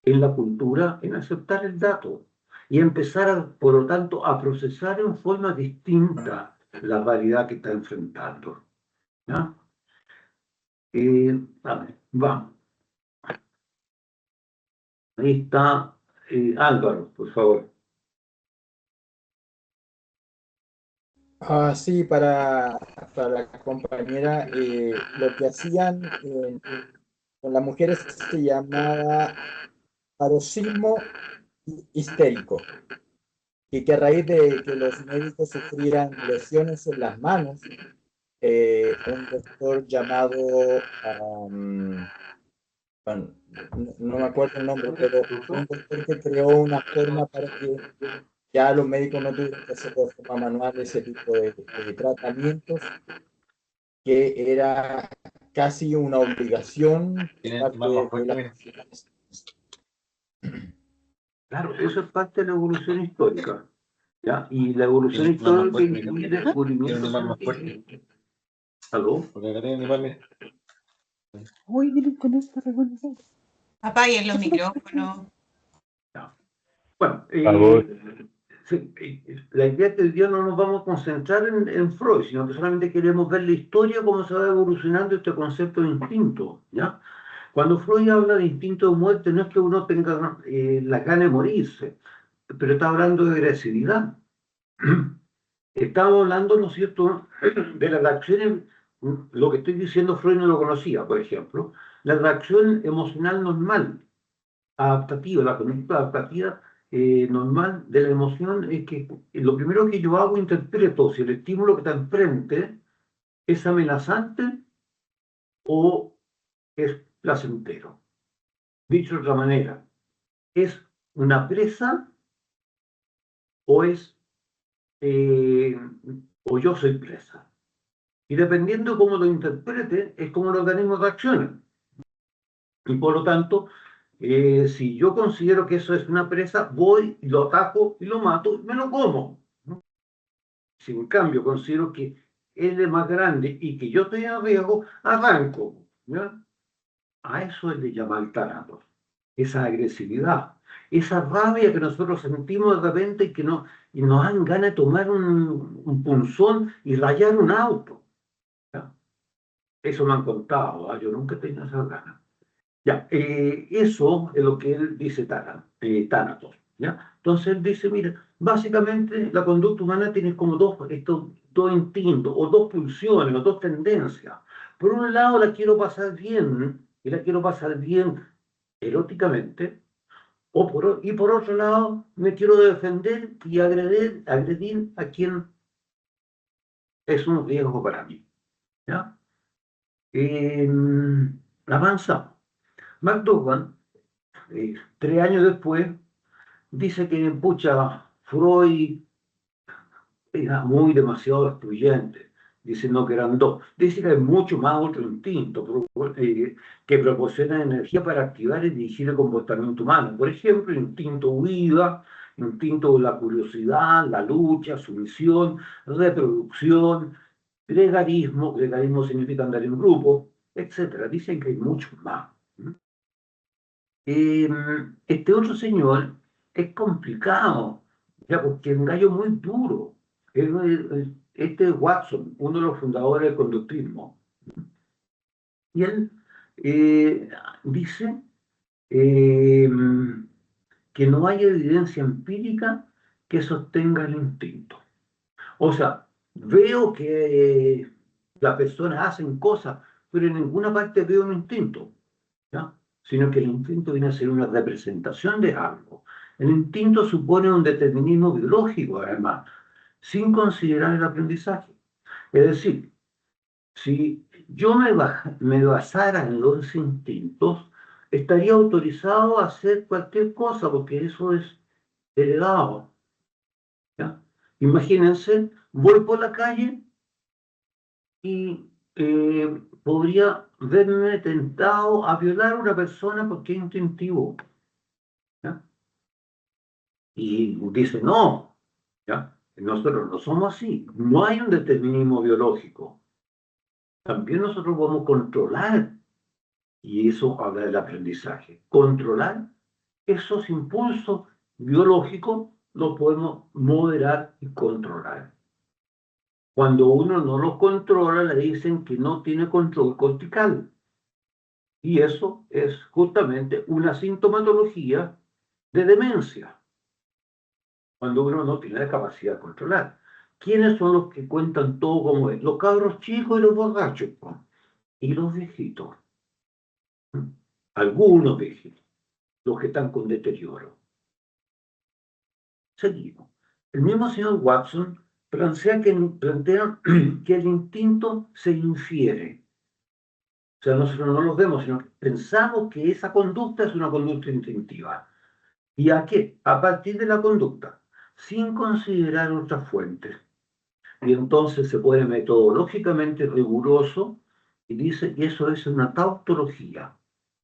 en la cultura, en aceptar el dato y empezar, por lo tanto, a procesar en forma distinta la realidad que está enfrentando. ¿Ya? Vamos. Ahí está Álvaro, por favor. Sí, para la compañera, lo que hacían con las mujeres se llamaba paroxismo histérico, y que a raíz de que los médicos sufrieran lesiones en las manos, un doctor llamado, bueno, no me acuerdo el nombre, pero un doctor que creó una forma para que ya los médicos no tuvieran que hacer de forma manual ese tipo de tratamientos, que era casi una obligación por parte de las profesionales. Claro, eso es parte de la evolución histórica, ¿ya? Y la evolución histórica incluye descubrimientos científicos. ¿Aló? Uy, miren con esta revolución. Apaguen los micrófonos. Bueno, sí, la idea es que hoy día no nos vamos a concentrar en Freud, sino que solamente queremos ver la historia, cómo se va evolucionando este concepto de instinto, ¿ya? Cuando Freud habla de instinto de muerte, no es que uno tenga la gana de morirse, pero está hablando de agresividad. Estamos hablando, ¿no es cierto?, de las reacciones. Lo que estoy diciendo Freud no lo conocía, por ejemplo. La reacción emocional normal, adaptativa, la conducta adaptativa normal de la emoción es que lo primero que yo hago, interpreto si el estímulo que está enfrente es amenazante o es placentero. Dicho de otra manera, ¿es una presa o o yo soy presa? Y dependiendo de cómo lo interprete, es como el organismo reacciona. Y por lo tanto, si yo considero que eso es una presa, voy, lo ataco y lo mato y me lo como, ¿no? Si en cambio considero que él es más grande y que yo estoy en riesgo, arranco, ¿ya? A eso es de llamar tánatos, esa agresividad, esa rabia que nosotros sentimos de repente y nos dan ganas de tomar un punzón y rayar un auto, ¿ya? Eso me han contado, yo nunca he tenido esas ganas. Ya, eso es lo que él dice Tánatos, ¿ya? Entonces él dice, mira, básicamente la conducta humana tiene como estos dos instintos, o dos pulsiones, o dos tendencias. Por un lado la quiero pasar bien, y la quiero pasar bien eróticamente, y por otro lado me quiero defender y agredir a quien es un riesgo para mí, ¿ya? Avanzamos. McDougall, 3 años después, dice que, pucha, Freud era muy demasiado excluyente, diciendo que eran dos. Dice que hay mucho más otro instinto que proporciona energía para activar y dirigir el comportamiento humano. Por ejemplo, el instinto huida, instinto de la curiosidad, la lucha, sumisión, reproducción, gregarismo significa andar en grupo, etc. Dicen que hay muchos más. Este otro señor es complicado, ya, porque es un gallo muy duro. Este es Watson, uno de los fundadores del conductismo. Y él dice que no hay evidencia empírica que sostenga el instinto. O sea, veo que las personas hacen cosas, pero en ninguna parte veo un instinto, ¿ya? Sino que el instinto viene a ser una representación de algo. El instinto supone un determinismo biológico, además, sin considerar el aprendizaje. Es decir, si yo me basara en los instintos, estaría autorizado a hacer cualquier cosa, porque eso es heredado, ¿ya? Imagínense, voy por la calle y podría verme tentado a violar a una persona porque es instintivo, ¿ya? Y dice, no, ¿ya? Nosotros no somos así, no hay un determinismo biológico. También nosotros podemos controlar, y eso habla del aprendizaje, controlar esos impulsos biológicos, los podemos moderar y controlar. Cuando uno no los controla, le dicen que no tiene control cortical. Y eso es justamente una sintomatología de demencia, cuando uno no tiene la capacidad de controlar. ¿Quiénes son los que cuentan todo como es? Los cabros chicos y los borrachos, ¿no? Y los viejitos. Algunos viejitos, los que están con deterioro. Seguimos. El mismo señor Watson plantea que el instinto se infiere. O sea, nosotros no lo vemos, sino que pensamos que esa conducta es una conducta instintiva. ¿Y a qué? A partir de la conducta, sin considerar otras fuentes. Y entonces se pone metodológicamente riguroso y dice que eso es una tautología,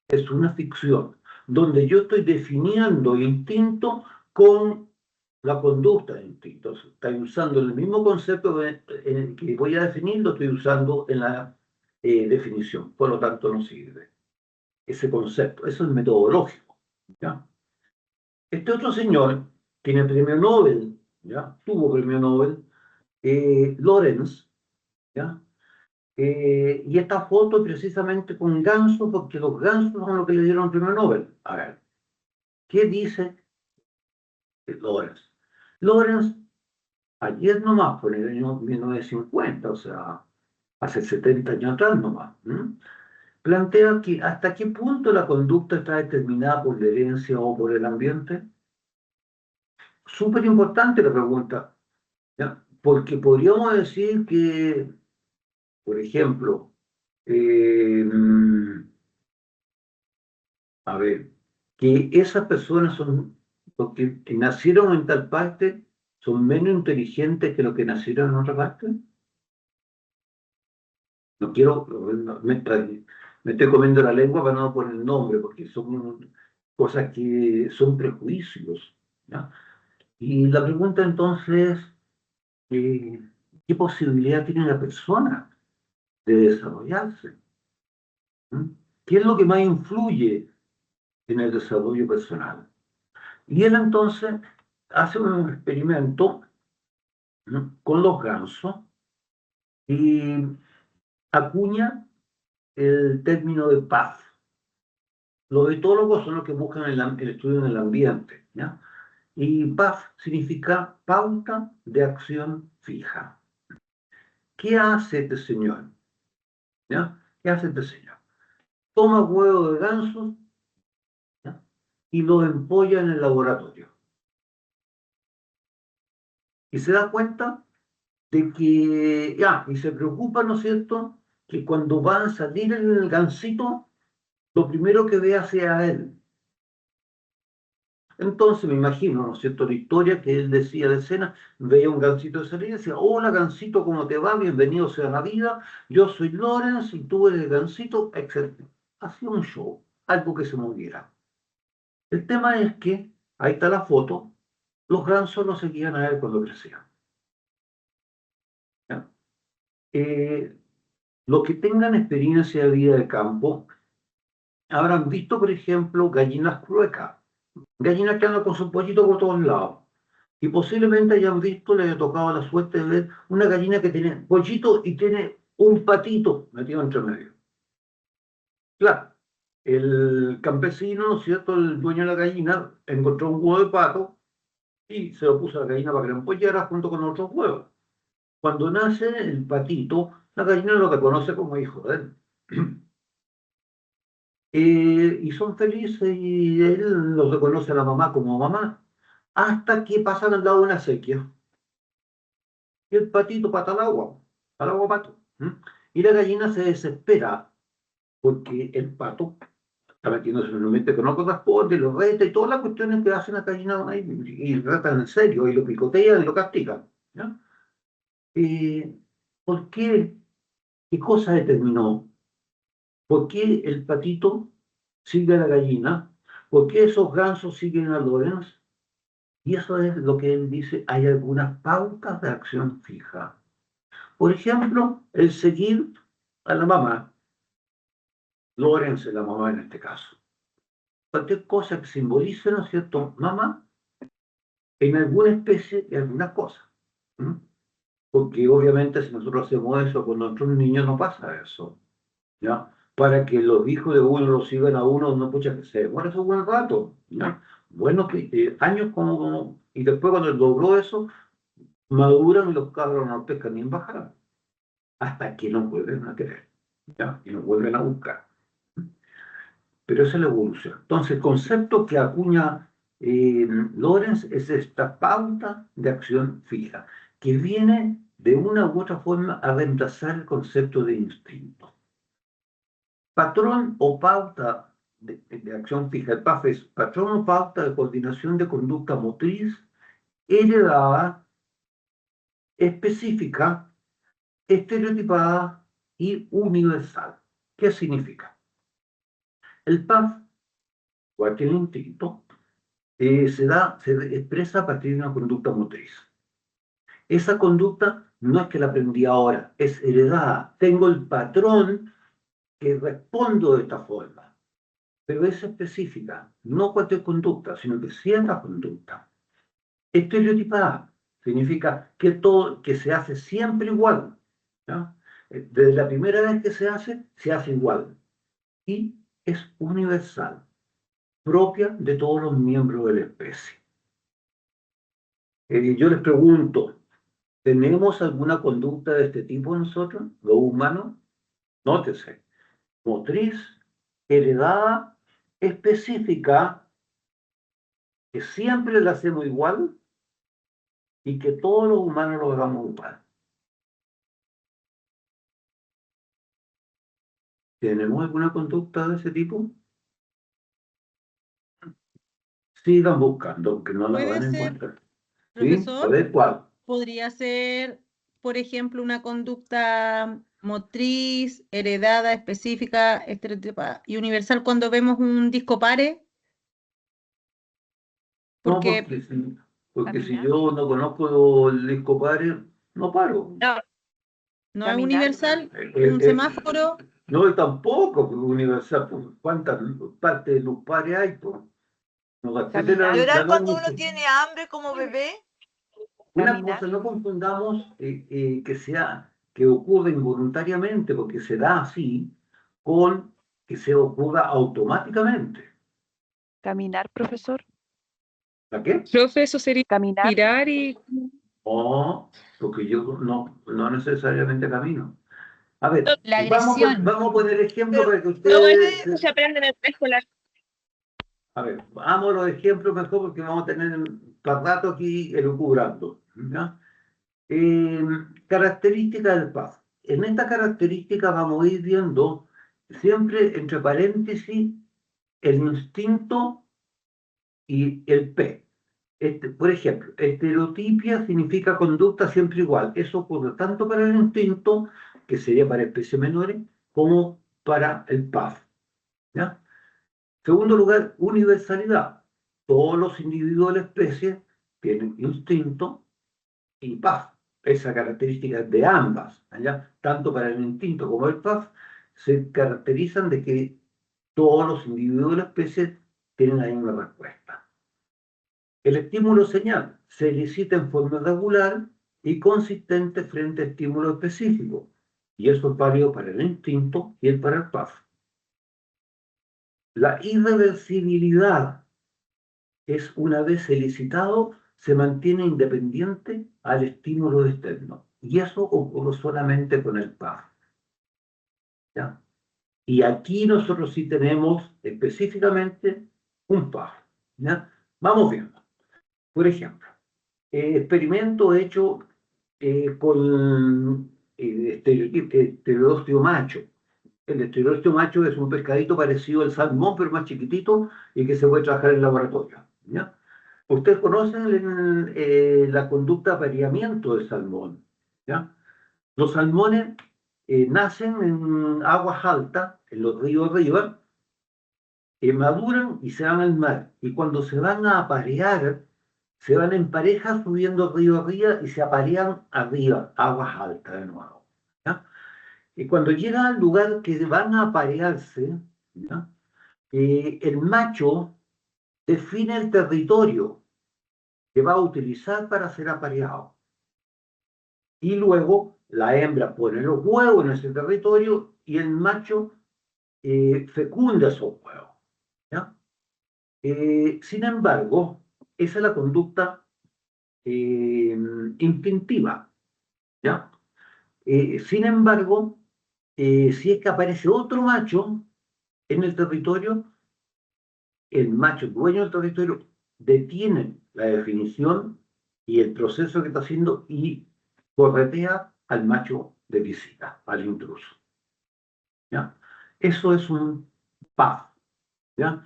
es una ficción, donde yo estoy definiendo instinto con la conducta de instintos. Estoy usando el mismo concepto en el que voy a definir, lo estoy usando en la definición, por lo tanto no sirve ese concepto, eso es metodológico, ¿ya? Este otro señor tiene premio Nobel, ¿ya? Tuvo premio Nobel, Lorenz, ¿ya? Y esta foto precisamente con gansos, porque los gansos son los que le dieron el premio Nobel. A ver, ¿qué dice Lorenz? Lorenz, ayer nomás, por el año 1950, o sea, hace 70 años atrás nomás, plantea que hasta qué punto la conducta está determinada por la herencia o por el ambiente. Súper importante la pregunta, ¿ya? Porque podríamos decir que, por ejemplo, a ver, que esas personas son, porque nacieron en tal parte, son menos inteligentes que los que nacieron en otra parte. No quiero, me estoy comiendo la lengua para no poner el nombre, porque son cosas que son prejuicios, ¿ya? Y la pregunta entonces, ¿qué posibilidad tiene la persona de desarrollarse? ¿Qué es lo que más influye en el desarrollo personal? Y él entonces hace un experimento, ¿no?, con los gansos y acuña el término de paz. Los etólogos son los que buscan el estudio en el ambiente, ¿ya? Y paz significa pauta de acción fija. ¿Qué hace este señor? ¿Ya? ¿Qué hace este señor? Toma huevos de gansos, ¿ya?, y los empolla en el laboratorio. Y se da cuenta de que, y se preocupa, ¿no es cierto?, que cuando va a salir el gansito, lo primero que vea sea él. Entonces me imagino, ¿no es cierto?, la historia que él decía de escena, veía un gansito de salir y decía, hola gansito, ¿cómo te va? Bienvenido sea la vida, yo soy Lawrence y tú eres gansito, etc. Hacía un show, algo que se moviera. El tema es que, ahí está la foto, los gansos lo seguían a él cuando crecían. ¿Ya? Los que tengan experiencia de vida de campo habrán visto, por ejemplo, gallinas cluecas, gallinas que andan con su pollito por todos lados. Y posiblemente hayan visto, les haya tocado la suerte de ver una gallina que tiene pollito y tiene un patito metido entre medio. Claro, el campesino, ¿no es cierto?, el dueño de la gallina, encontró un huevo de pato y se lo puso a la gallina para que la empollara junto con otros huevos. Cuando nace el patito, la gallina lo reconoce como hijo de él. Y son felices y él los reconoce a la mamá como mamá, hasta que pasan al lado de una sequía. Y el patito pata al agua pato. Y la gallina se desespera porque el pato está metiéndose en un ambiente que no corresponde, lo reta y todas las cuestiones que hacen la gallina y tratan en serio, y lo picotean y lo castigan. ¿Ya? ¿Por qué? ¿Qué cosa determinó? ¿Por qué el patito sigue a la gallina? ¿Por qué esos gansos siguen a Lorenz? Y eso es lo que él dice, hay algunas pautas de acción fija. Por ejemplo, el seguir a la mamá, Lorenz es la mamá en este caso. Cualquier cosa que simbolice, ¿no es cierto?, mamá, en alguna especie de alguna cosa. Porque obviamente si nosotros hacemos eso con nuestros niños no pasa eso. ¿Ya? Para que los hijos de uno los sigan a uno, no pucha que se demora eso un buen rato. ¿Ya? Buenos años y después cuando logró eso, maduran y los cabros no pescan ni en bajada. Hasta que no vuelven a querer. ¿Ya? Y nos vuelven a buscar. Pero esa es la evolución. Entonces, el concepto que acuña Lorenz es esta pauta de acción fija, que viene de una u otra forma a reemplazar el concepto de instinto. Patrón o pauta de acción fija, el PAF es patrón o pauta de coordinación de conducta motriz heredada, específica, estereotipada y universal. ¿Qué significa? El PAF, igual que el instinto, se expresa a partir de una conducta motriz. Esa conducta no es que la aprendí ahora, es heredada. Tengo el patrón que respondo de esta forma, pero es específica, no cualquier conducta, sino que cierta conducta. Estereotipada significa que todo, que se hace siempre igual, ¿ya? Desde la primera vez que se hace igual. Y es universal, propia de todos los miembros de la especie. Yo les pregunto, ¿tenemos alguna conducta de este tipo nosotros, los humanos? Nótese, motriz, heredada, específica, que siempre la hacemos igual y que todos los humanos lo hagamos igual. ¿Tenemos alguna conducta de ese tipo? Sigan buscando, aunque no la Puede van a ser, encontrar. ¿Sí? profesor, A ver cuál. podría ser, por ejemplo, una conducta motriz, heredada, específica, estereotipada y universal cuando vemos un disco pare. No, Porque porque si caminar. yo no conozco el disco pare, no paro. No es Caminar. universal, un semáforo. No, y tampoco universal. Pues, ¿cuántas partes de luz pare hay? Pues? No gasté de Llorar la cuando noche. uno tiene hambre como bebé. Una Caminar. cosa, no confundamos que ocurre involuntariamente, porque se da así, con que se ocurra automáticamente. Caminar, profesor. ¿La qué? Profe, eso sería Caminar. mirar y No, porque yo no necesariamente camino. A ver, La vamos agresión. a poner ejemplos para que Todo ustedes... eso se aprende en el preescolar. A ver, vamos a los ejemplos mejor porque vamos a tener para rato aquí elucubrando. ¿Ya? Características del PAF. En esta característica vamos a ir viendo siempre entre paréntesis el instinto y el P. Por ejemplo, estereotipia significa conducta siempre igual. Eso ocurre tanto para el instinto, que sería para especies menores, como para el PAF. ¿Ya? Segundo lugar, universalidad. Todos los individuos de la especie tienen instinto y PAF. Esa característica de ambas, ¿ya? Tanto para el instinto como el PAF, se caracterizan de que todos los individuos de la especie tienen la misma respuesta. El estímulo señal se elicita en forma regular y consistente frente a estímulo específico, y eso es válido para el instinto y para el PAF. La irreversibilidad es, una vez elicitado, se mantiene independiente al estímulo externo, y eso ocurre solamente con el PAF. ¿Ya? Y aquí nosotros sí tenemos específicamente un PAF. ¿Ya? Vamos viendo. Por ejemplo, experimento hecho con estereósteo macho. El estereósteo macho es un pescadito parecido al salmón, pero más chiquitito y que se puede trabajar en laboratorio. ¿Ya? Ustedes conocen la conducta de apareamiento del salmón. ¿Ya? Los salmones nacen en aguas altas, en los ríos arriba, maduran y se van al mar. Y cuando se van a aparear, se van en pareja subiendo río arriba y se aparean arriba, aguas altas de nuevo. ¿Ya? Y cuando llegan al lugar que van a aparearse, ¿ya? El macho define el territorio que va a utilizar para ser apareado. Y luego la hembra pone los huevos en ese territorio y el macho fecunda esos huevos. ¿Ya? Sin embargo, esa es la conducta instintiva. ¿Ya? Sin embargo, si es que aparece otro macho en el territorio, el macho dueño del territorio detiene la definición y el proceso que está haciendo y corretea al macho de visita, al intruso. ¿Ya? Eso es un PAF. ¿Ya?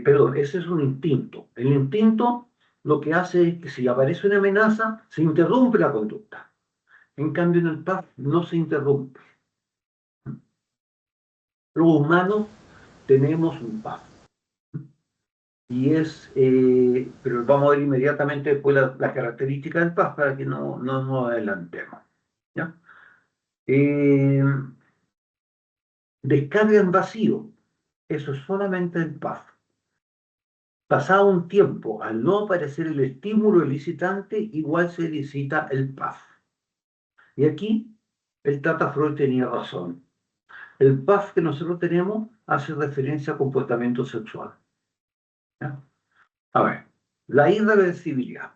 Perdón, ese es un instinto. El instinto lo que hace es que si aparece una amenaza, se interrumpe la conducta. En cambio, en el PAF no se interrumpe. Los humanos tenemos un PAF. Y es, pero vamos a ver inmediatamente después la característica del PAF para que no nos adelantemos. ¿Ya? Descarga en vacío. Eso es solamente el PAF. Pasado un tiempo, al no aparecer el estímulo elicitante, igual se elicita el PAF. Y aquí el Tata Freud tenía razón. El PAF que nosotros tenemos hace referencia a comportamiento sexual. ¿Ya? A ver, la irreversibilidad.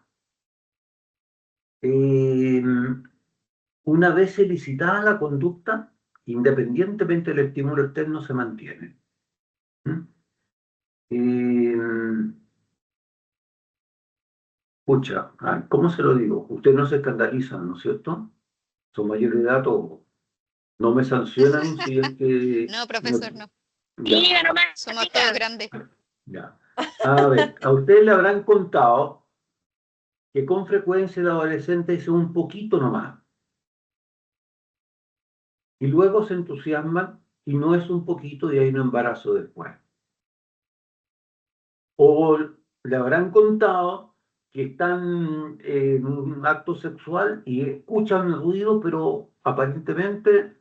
Una vez elicitada la conducta, independientemente del estímulo externo, se mantiene. Pucha, ¿cómo se lo digo? Ustedes no se escandalizan, ¿no es cierto? Son mayores de edad, todos. No me sancionan si es que... No, profesor, no. Ya, Somos todos grandes. ya. A ver, a ustedes le habrán contado que con frecuencia el adolescente dice un poquito nomás. Y luego se entusiasman y no es un poquito y hay un embarazo después. O le habrán contado que están en un acto sexual y escuchan el ruido, pero aparentemente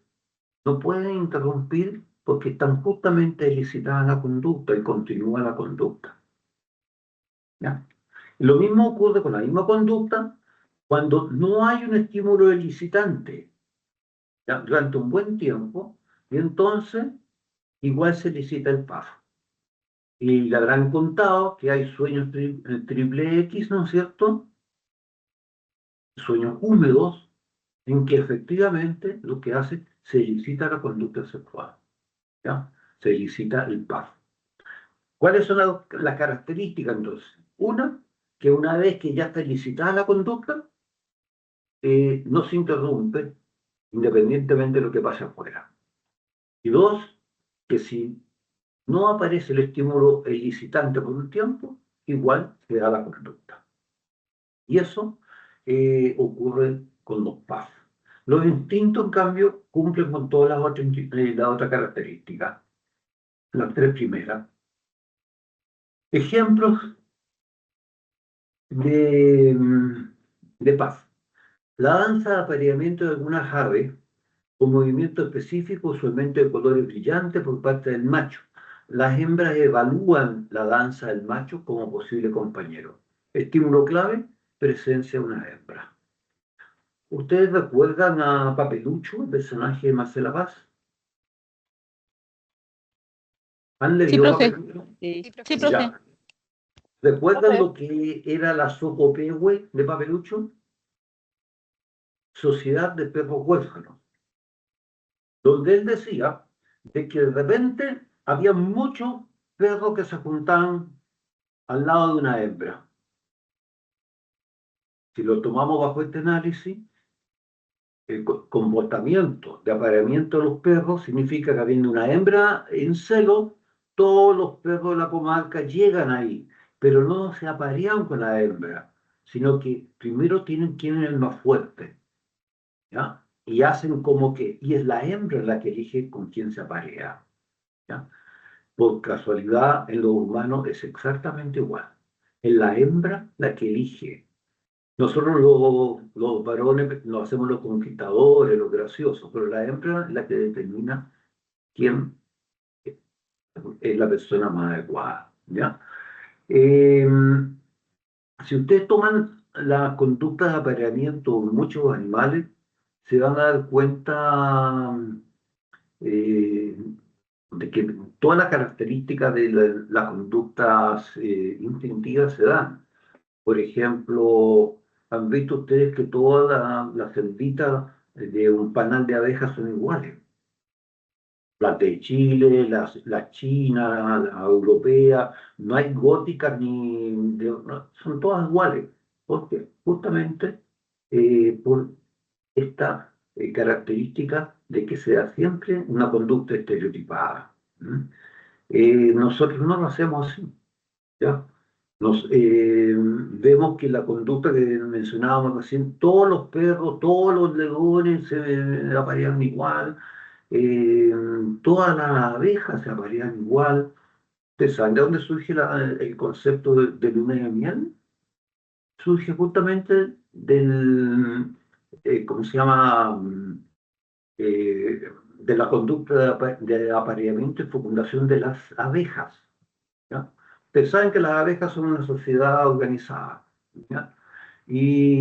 no pueden interrumpir porque están justamente elicitada la conducta y continúa la conducta. ¿Ya? Y lo mismo ocurre con la misma conducta cuando no hay un estímulo elicitante, ¿ya? Durante un buen tiempo, y entonces igual se elicita el PAF. Y le habrán contado que hay sueños triple X, ¿no es cierto? Sueños húmedos, en que efectivamente lo que hace, se elicita la conducta sexual. ¿Ya? Se elicita el PAF. ¿Cuáles son las características entonces? Una, que una vez que ya está elicitada la conducta, no se interrumpe independientemente de lo que pase afuera. Y dos, que si no aparece el estímulo elicitante por un tiempo, igual se da la conducta. Y eso ocurre con los PAF. Los instintos, en cambio, cumplen con todas las otras características, las tres primeras. Ejemplos de PAF. La danza de apareamiento de algunas aves, con movimiento específico, usualmente de colores brillantes por parte del macho. Las hembras evalúan la danza del macho como posible compañero. Estímulo clave, presencia de una hembra. ¿Ustedes recuerdan a Papelucho, el personaje de Marcela Paz? ¿Han Sí, leído profe. Papelucho? Sí. Sí, profe. Ya. ¿Recuerdan Profe. lo que era la Socopehue de Papelucho? Sociedad de Perros Huérfanos, donde él decía de que de repente había muchos perros que se juntaban al lado de una hembra. Si lo tomamos bajo este análisis, el comportamiento de apareamiento de los perros significa que habiendo una hembra en celo, todos los perros de la comarca llegan ahí, pero no se aparean con la hembra, sino que primero tienen quién es el más fuerte, ¿ya? Y hacen como que, y es la hembra la que elige con quién se aparea, ¿ya? Por casualidad, en los humanos es exactamente igual. Es la hembra la que elige. Nosotros los varones nos hacemos los conquistadores, los graciosos, pero la hembra es la que determina quién es la persona más adecuada, ¿ya? Si ustedes toman la conducta de apareamiento de muchos animales, se van a dar cuenta eh, de que todas las características de las conductas instintivas se dan. Por ejemplo, ¿han visto ustedes que todas las celditas de un panal de abejas son iguales? Las de Chile, las chinas, las europeas, no hay góticas son todas iguales. Porque justamente por esta característica de que sea siempre una conducta estereotipada. Nosotros no lo hacemos así, ¿ya? Vemos que la conducta que mencionábamos recién, todos los perros, todos los leones se aparean igual, eh, todas las abejas se aparean igual. ¿Ustedes saben de dónde surge el concepto de luna de miel? Surge justamente ¿cómo se llama? De la conducta de apareamiento y fecundación de las abejas, ¿ya? Ustedes saben que las abejas son una sociedad organizada, ¿ya? Y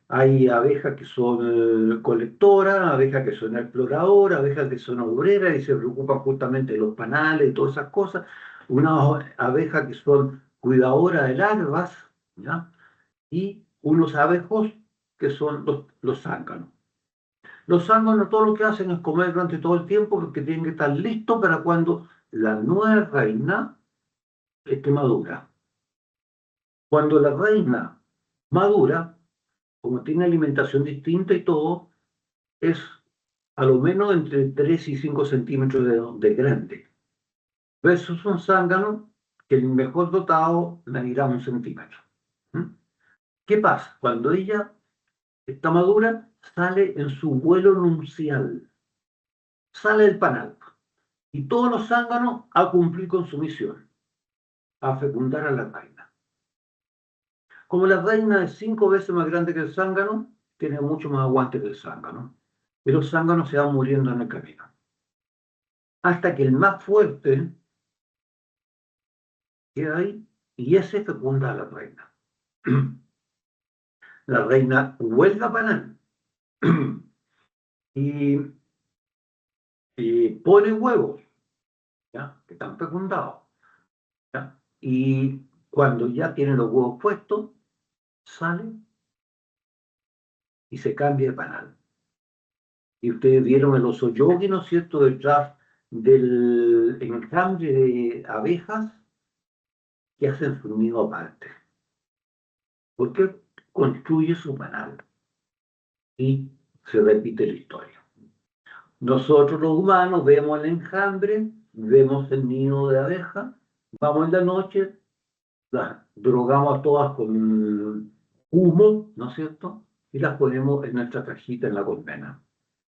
hay abejas que son colectoras, abejas que son exploradoras, abejas que son obreras y se preocupan justamente de los panales y todas esas cosas. Unas abejas que son cuidadoras de larvas, ¿ya? Y unos abejos que son los zánganos. Los zánganos todo lo que hacen es comer durante todo el tiempo porque tienen que estar listos para cuando la nueva reina esté madura. Cuando la reina madura, como tiene alimentación distinta y todo, es a lo menos entre 3 y 5 centímetros de grande. Versus un zángano que el mejor dotado medirá 1 centímetro. ¿Qué pasa? Cuando ella está madura, sale en su vuelo nupcial. Sale del panal. Y todos los zánganos a cumplir con su misión, a fecundar a la reina. Como la reina es 5 veces más grande que el zángano, tiene mucho más aguante que el zángano. Y los zánganos se van muriendo en el camino. Hasta que el más fuerte queda ahí y ese fecunda a la reina. La reina vuelve a panal y pone huevos, ¿ya? Que están fecundados, ¿ya? Y cuando ya tiene los huevos puestos, sale y se cambia de panal. Y ustedes vieron el oso yogi, ¿no es cierto?, detrás del enjambre de abejas que hacen su nido aparte. Porque construye su panal y se repite la historia. Nosotros los humanos vemos el enjambre, vemos el nido de abeja, vamos en la noche, las drogamos a todas con humo, ¿no es cierto? Y las ponemos en nuestra cajita en la colmena.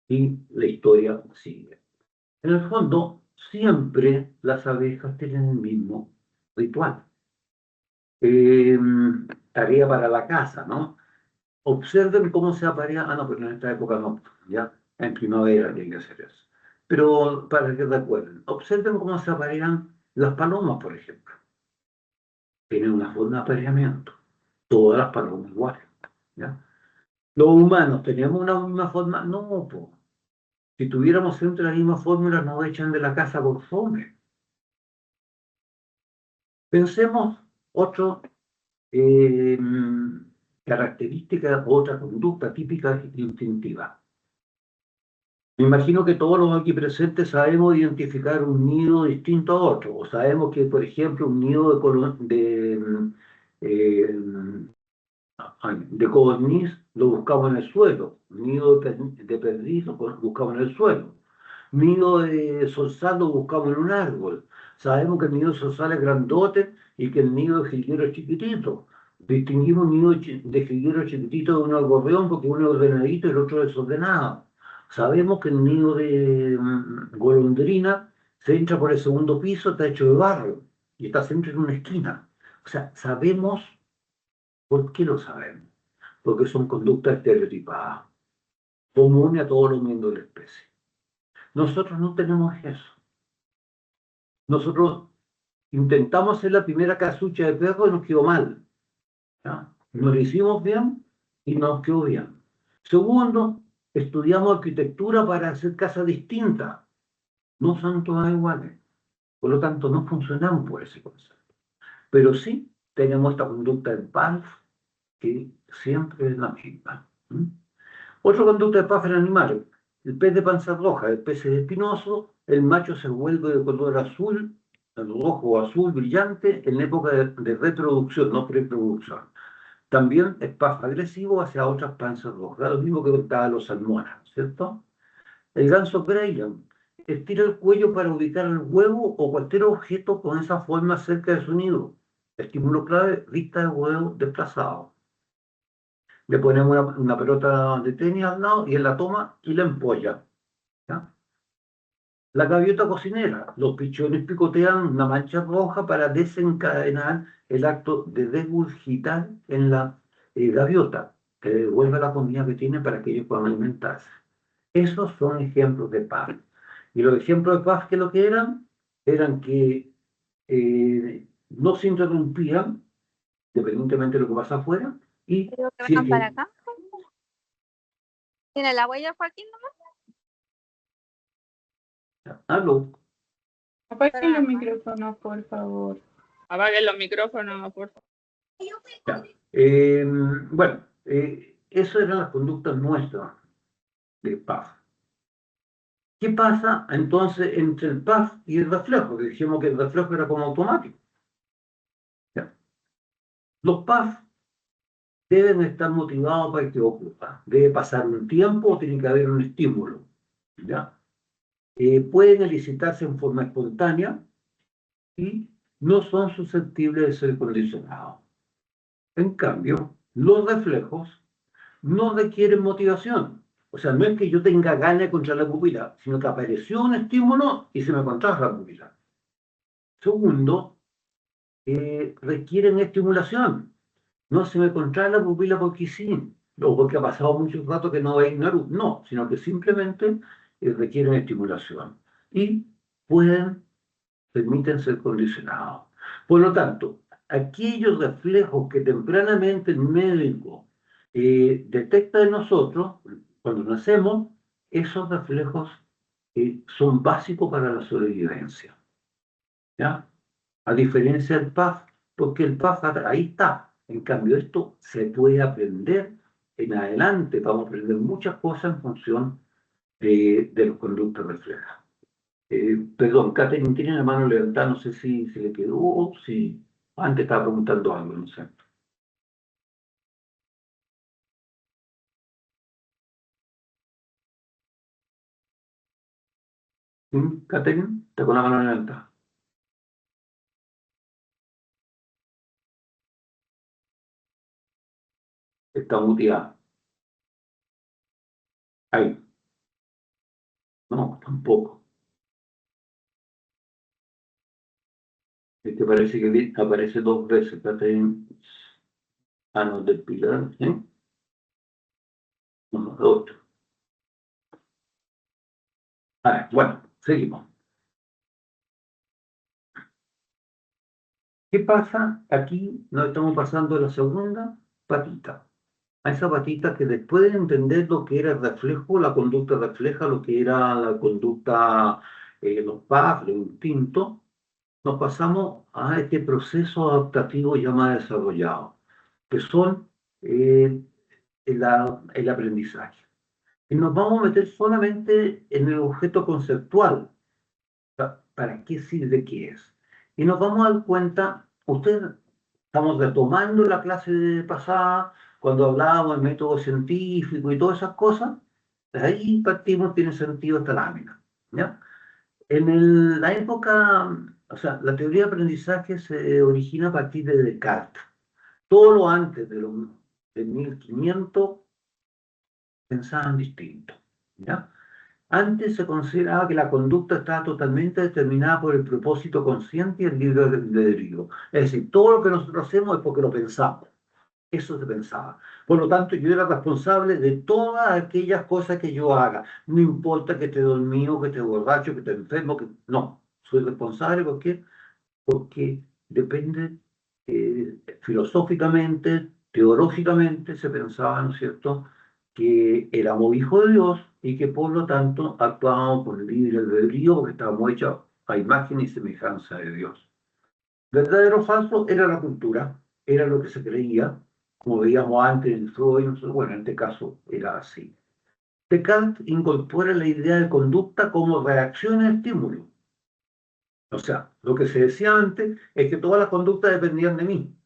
Y la historia sigue. En el fondo, siempre las abejas tienen el mismo ritual. Eh, Tarea para la casa, ¿no? Observen cómo se aparean. Ah, no, pero en esta época no, ya en primavera tiene que hacer eso. Pero para que recuerden, observen cómo se aparean las palomas, por ejemplo. Tienen una forma de apareamiento. Todas las palomas iguales, ¿ya? Los humanos, ¿tenemos una misma forma? No, po. Si tuviéramos siempre la misma fórmula, nos echan de la casa por fome. Pensemos otra característica, otra conducta típica e instintiva. Me imagino que todos los aquí presentes sabemos identificar un nido distinto a otro, o sabemos que, por ejemplo, un nido de codorniz lo buscamos en el suelo, un nido de perdiz lo buscamos en el suelo, nido de zorzal lo buscamos en un árbol. Sabemos que el nido de zorzal es grandote y que el nido de jilguero es chiquitito. Distinguimos un nido de jilguero chiquitito de un gorrión porque uno es ordenadito y el otro es desordenado. Sabemos que el nido de golondrina se entra por el segundo piso, está hecho de barro y está siempre en una esquina. O sea, sabemos. ¿Por qué lo sabemos? Porque son conductas estereotipadas, comunes a todos los miembros de la especie. Nosotros no tenemos eso. Nosotros intentamos hacer la primera casucha de perro y nos quedó mal, ¿ya? Nos lo hicimos bien y nos quedó bien. Segundo, estudiamos arquitectura para hacer casas distintas. No son todas iguales. Por lo tanto, no funcionamos por ese concepto. Pero sí tenemos esta conducta en paz que siempre es la misma. Otra conducta de paz en animales. El pez de panza roja, el pez es espinoso, el macho se vuelve de color azul, rojo o azul brillante en la época de reproducción, no preproducción. También es paz agresivo hacia otras panzas rojas, lo mismo que contaba los salmones, ¿cierto? El ganso Greyland estira el cuello para ubicar el huevo o cualquier objeto con esa forma cerca de su nido. Estímulo clave, vista de huevo desplazado. Le ponemos una pelota de tenis al lado y él la toma y la empolla, ¿ya? La gaviota cocinera. Los pichones picotean una mancha roja para desencadenar el acto de degurgitar en la gaviota, que devuelve la comida que tiene para que ellos puedan alimentarse. Esos son ejemplos de paz. Y los ejemplos de paz, que lo que eran que no se interrumpían, independientemente de lo que pasa afuera, y Creo que si es vengan para que... acá. ¿Tiene la huella, Joaquín, nomás? Aló. Apaguen los micrófonos, por favor. Apaguen los micrófonos, por favor. Ya. Bueno, eso eran las conductas nuestras de paz. ¿Qué pasa entonces entre el paz y el reflejo? Que dijimos que el reflejo era como automático. Ya. Los paz deben estar motivados para que ocurra. Debe pasar un tiempo o tiene que haber un estímulo, ¿ya? Pueden elicitarse en forma espontánea y no son susceptibles de ser condicionados. En cambio, los reflejos no requieren motivación. O sea, no es que yo tenga ganas de contraer la pupila, sino que apareció un estímulo y se me contrajo la pupila. Segundo, requieren estimulación. No se me contrae la pupila porque sí, o porque ha pasado mucho rato que no veis una luz. No, sino que simplemente requieren estimulación. Y permiten ser condicionados. Por lo tanto, aquellos reflejos que tempranamente el médico detecta en nosotros, cuando nacemos, esos reflejos son básicos para la sobrevivencia, ¿ya? A diferencia del PAF, porque el PAF ahí está. En cambio, esto se puede aprender en adelante. Vamos a aprender muchas cosas en función de los conductos reflejados. Perdón, Catherine tiene la mano levantada, no sé si se le quedó o si antes estaba preguntando algo, no sé. ¿Sí, Catherine? Está con la mano levanta. Está muteada. Ahí. No, tampoco. Es que parece que aparece dos veces, Catherine. Ah, no, del Pilar, ¿sí? No, otro. A ver, bueno, seguimos. ¿Qué pasa? Aquí nos estamos pasando a la segunda patita. A esa patita que después de entender lo que era el reflejo, la conducta refleja lo que era la conducta, los PAF, los instintos, nos pasamos a este proceso adaptativo ya más desarrollado, que son el aprendizaje. Y nos vamos a meter solamente en el objeto conceptual, para qué sirve, qué es. Y nos vamos a dar cuenta, estamos retomando la clase pasada, cuando hablábamos del método científico y todas esas cosas, de ahí partimos, tiene sentido esta lámina, ¿ya? La época, o sea, la teoría de aprendizaje se origina a partir de Descartes. Todo lo antes de 1500 pensaban distinto, ¿ya? Antes se consideraba que la conducta estaba totalmente determinada por el propósito consciente y el libre albedrío. Es decir, todo lo que nosotros hacemos es porque lo pensamos. Eso se pensaba. Por lo tanto, yo era responsable de todas aquellas cosas que yo haga. No importa que esté dormido, que esté borracho, que esté enfermo, que no. Soy responsable porque depende filosóficamente, teológicamente, se pensaba, ¿no es cierto?, que éramos hijos de Dios y que por lo tanto actuábamos por libre albedrío porque estábamos hechos a imagen y semejanza de Dios. Verdadero o falso era la cultura, era lo que se creía, como veíamos antes en Freud, bueno, en este caso era así. Descartes incorpora la idea de conducta como reacción a estímulo. O sea, lo que se decía antes es que todas las conductas dependían de mí.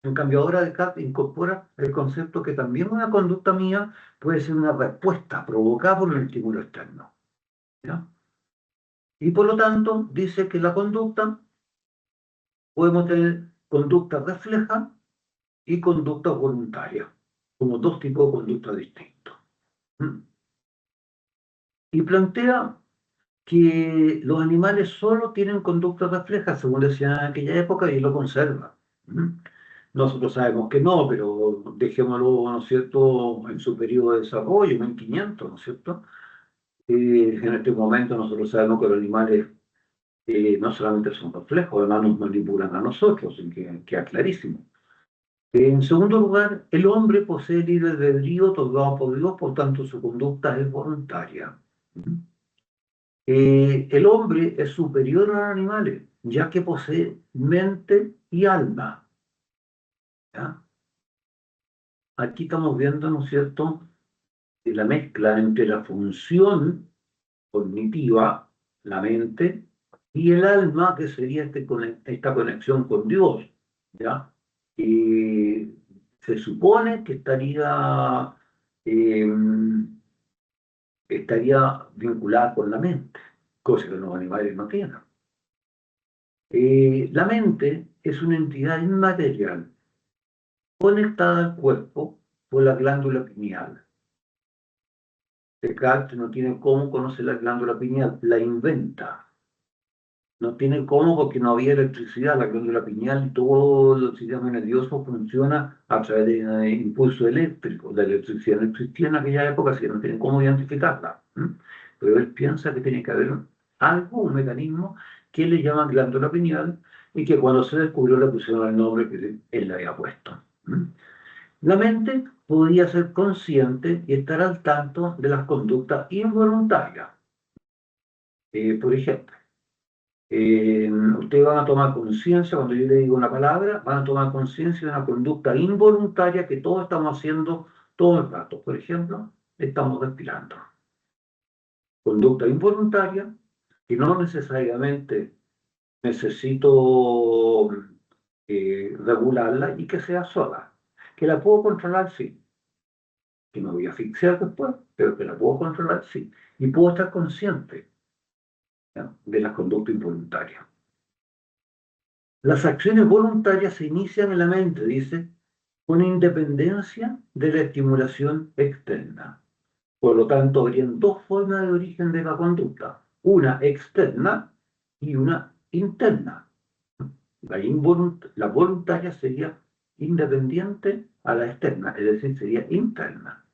En cambio, ahora Descartes incorpora el concepto que también una conducta mía puede ser una respuesta provocada por un estímulo externo, ¿ya? Y por lo tanto, dice que la conducta, podemos tener conducta refleja y conducta voluntaria, como dos tipos de conducta distintos. ¿Mm? Y plantea que los animales solo tienen conducta refleja, según decían en aquella época, y lo conservan. ¿Mm? Nosotros sabemos que no, pero dejémoslo, ¿no es cierto?, en su periodo de desarrollo, 1500, ¿no es cierto? En este momento nosotros sabemos que los animales no solamente son reflejos, además nos manipulan a nosotros, en que queda clarísimo. En segundo lugar, el hombre posee libre albedrío otorgado por Dios, por tanto su conducta es voluntaria. El hombre es superior a los animales, ya que posee mente y alma. ¿Ya? Aquí estamos viendo, ¿no es cierto?, la mezcla entre la función cognitiva, la mente, y el alma, que sería esta conexión con Dios, ¿ya? Y se supone que estaría vinculada con la mente, cosa que los animales no tienen. La mente es una entidad inmaterial conectada al cuerpo por la glándula pineal. Descartes no tiene cómo conocer la glándula pineal, la inventa. No tiene cómo porque no había electricidad, la glándula pineal y todo el sistema nervioso funciona a través de impulso eléctrico. La electricidad no existía en aquella época, así que no tienen cómo identificarla. Pero él piensa que tiene que haber algo, un mecanismo que le llaman glándula pineal y que cuando se descubrió le pusieron el nombre que él le había puesto. La mente podía ser consciente y estar al tanto de las conductas involuntarias. Por ejemplo, ustedes van a tomar conciencia, cuando yo le digo una palabra, van a tomar conciencia de una conducta involuntaria que todos estamos haciendo todo el rato. Por ejemplo, estamos respirando. Conducta involuntaria que no necesariamente necesito regularla y que sea sola. Que la puedo controlar, sí. Que me voy a asfixiar después, pero que la puedo controlar, sí. Y puedo estar consciente ¿ya? De las conductas involuntarias. Las acciones voluntarias se inician en la mente, dice, con independencia de la estimulación externa. Por lo tanto, habrían dos formas de origen de la conducta, una externa y una interna. La voluntaria sería independiente a la externa, es decir, sería interna.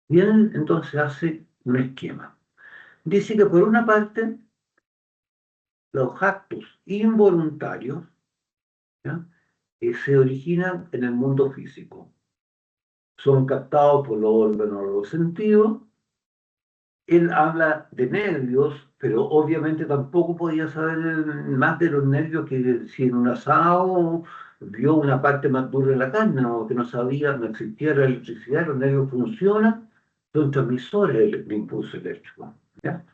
Y él entonces hace un esquema. Dice que por una parte, los actos involuntarios, ¿ya? Se originan en el mundo físico. Son captados por los órganos de los sentidos. Él habla de nervios, pero obviamente tampoco podía saber más de los nervios que si en un asado vio una parte más dura de la carne, o que no sabía, no existía la electricidad, los nervios funcionan, son transmisores de impulso eléctrico, ¿ya?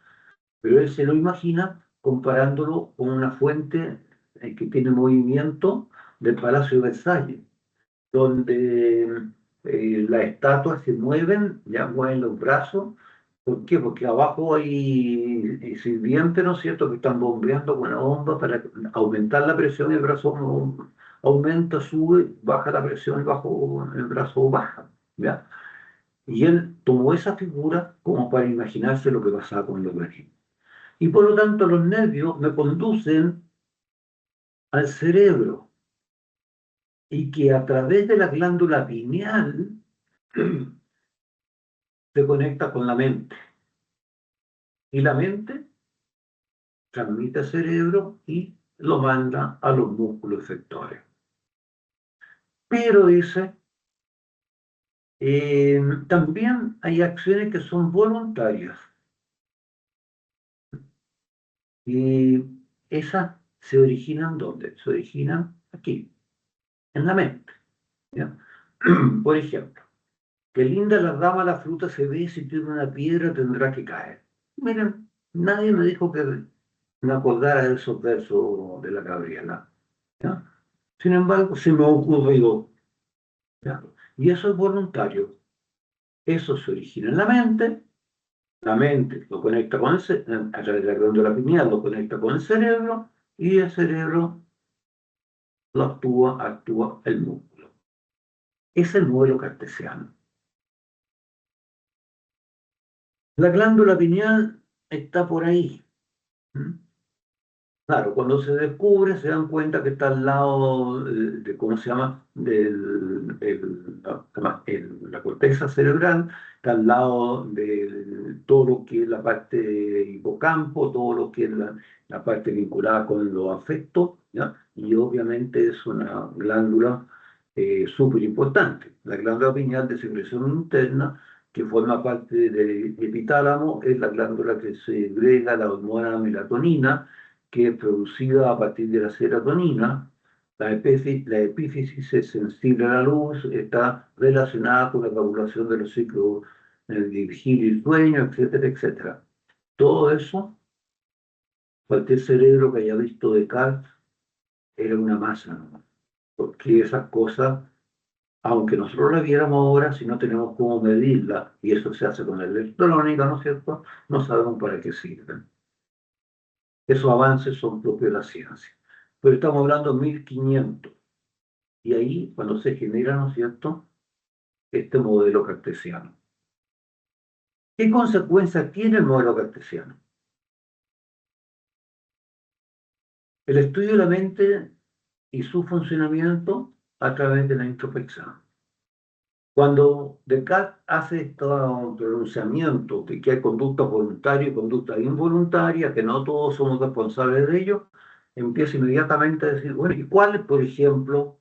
Pero él se lo imagina comparándolo con una fuente que tiene movimiento del Palacio de Versalles, donde las estatuas se mueven, ya mueven los brazos. ¿Por qué? Porque abajo hay sirvientes, ¿no es cierto?, que están bombeando con una bomba para aumentar la presión, el brazo aumenta, sube, baja la presión, el brazo baja, ¿ya? Y él tomó esa figura como para imaginarse lo que pasaba con el organismo. Y por lo tanto los nervios me conducen al cerebro, y que a través de la glándula pineal se conecta con la mente. Y la mente transmite al cerebro y lo manda a los músculos efectores. Pero dice, también hay acciones que son voluntarias. Y esas se originan ¿dónde? Se originan aquí, en la mente, ¿ya? Por ejemplo, qué linda la rama, la fruta se ve, si tiene una piedra tendrá que caer. Miren, nadie me dijo que me acordara de esos versos de la Gabriela, ¿ya? Sin embargo, se me ocurrió, ¿ya? Y eso es voluntario. Eso se origina en la mente lo conecta con a través de la glándula pineal, lo conecta con el cerebro, y el cerebro lo actúa el músculo. Es el modelo cartesiano. La glándula pineal está por ahí. Claro, cuando se descubre se dan cuenta que está al lado de ¿cómo se llama? La corteza cerebral, está al lado de todo lo que es la parte hipocampo, todo lo que es la parte vinculada con los afectos, ¿ya? Y obviamente es una glándula súper importante. La glándula pineal de secreción interna, que forma parte del epitálamo, es la glándula que segrega la hormona melatonina, que es producida a partir de la serotonina. La epífisis es sensible a la luz, está relacionada con la regulación de los ciclos de vigilia y sueño, etcétera, etcétera. Todo eso, cualquier cerebro que haya visto Descartes era una masa, ¿no? Porque esas cosas, aunque nosotros las viéramos ahora, si no tenemos cómo medirlas, y eso se hace con la electrónica, ¿no es cierto?, no sabemos para qué sirven. Esos avances son propios de la ciencia. Pero estamos hablando de 1500. Y ahí, cuando se genera, ¿no es cierto?, este modelo cartesiano. ¿Qué consecuencias tiene el modelo cartesiano? El estudio de la mente y su funcionamiento a través de la introspección. Cuando Descartes hace este pronunciamiento de que hay conducta voluntaria y conducta involuntaria, que no todos somos responsables de ello, empieza inmediatamente a decir, bueno, ¿y cuál, por ejemplo,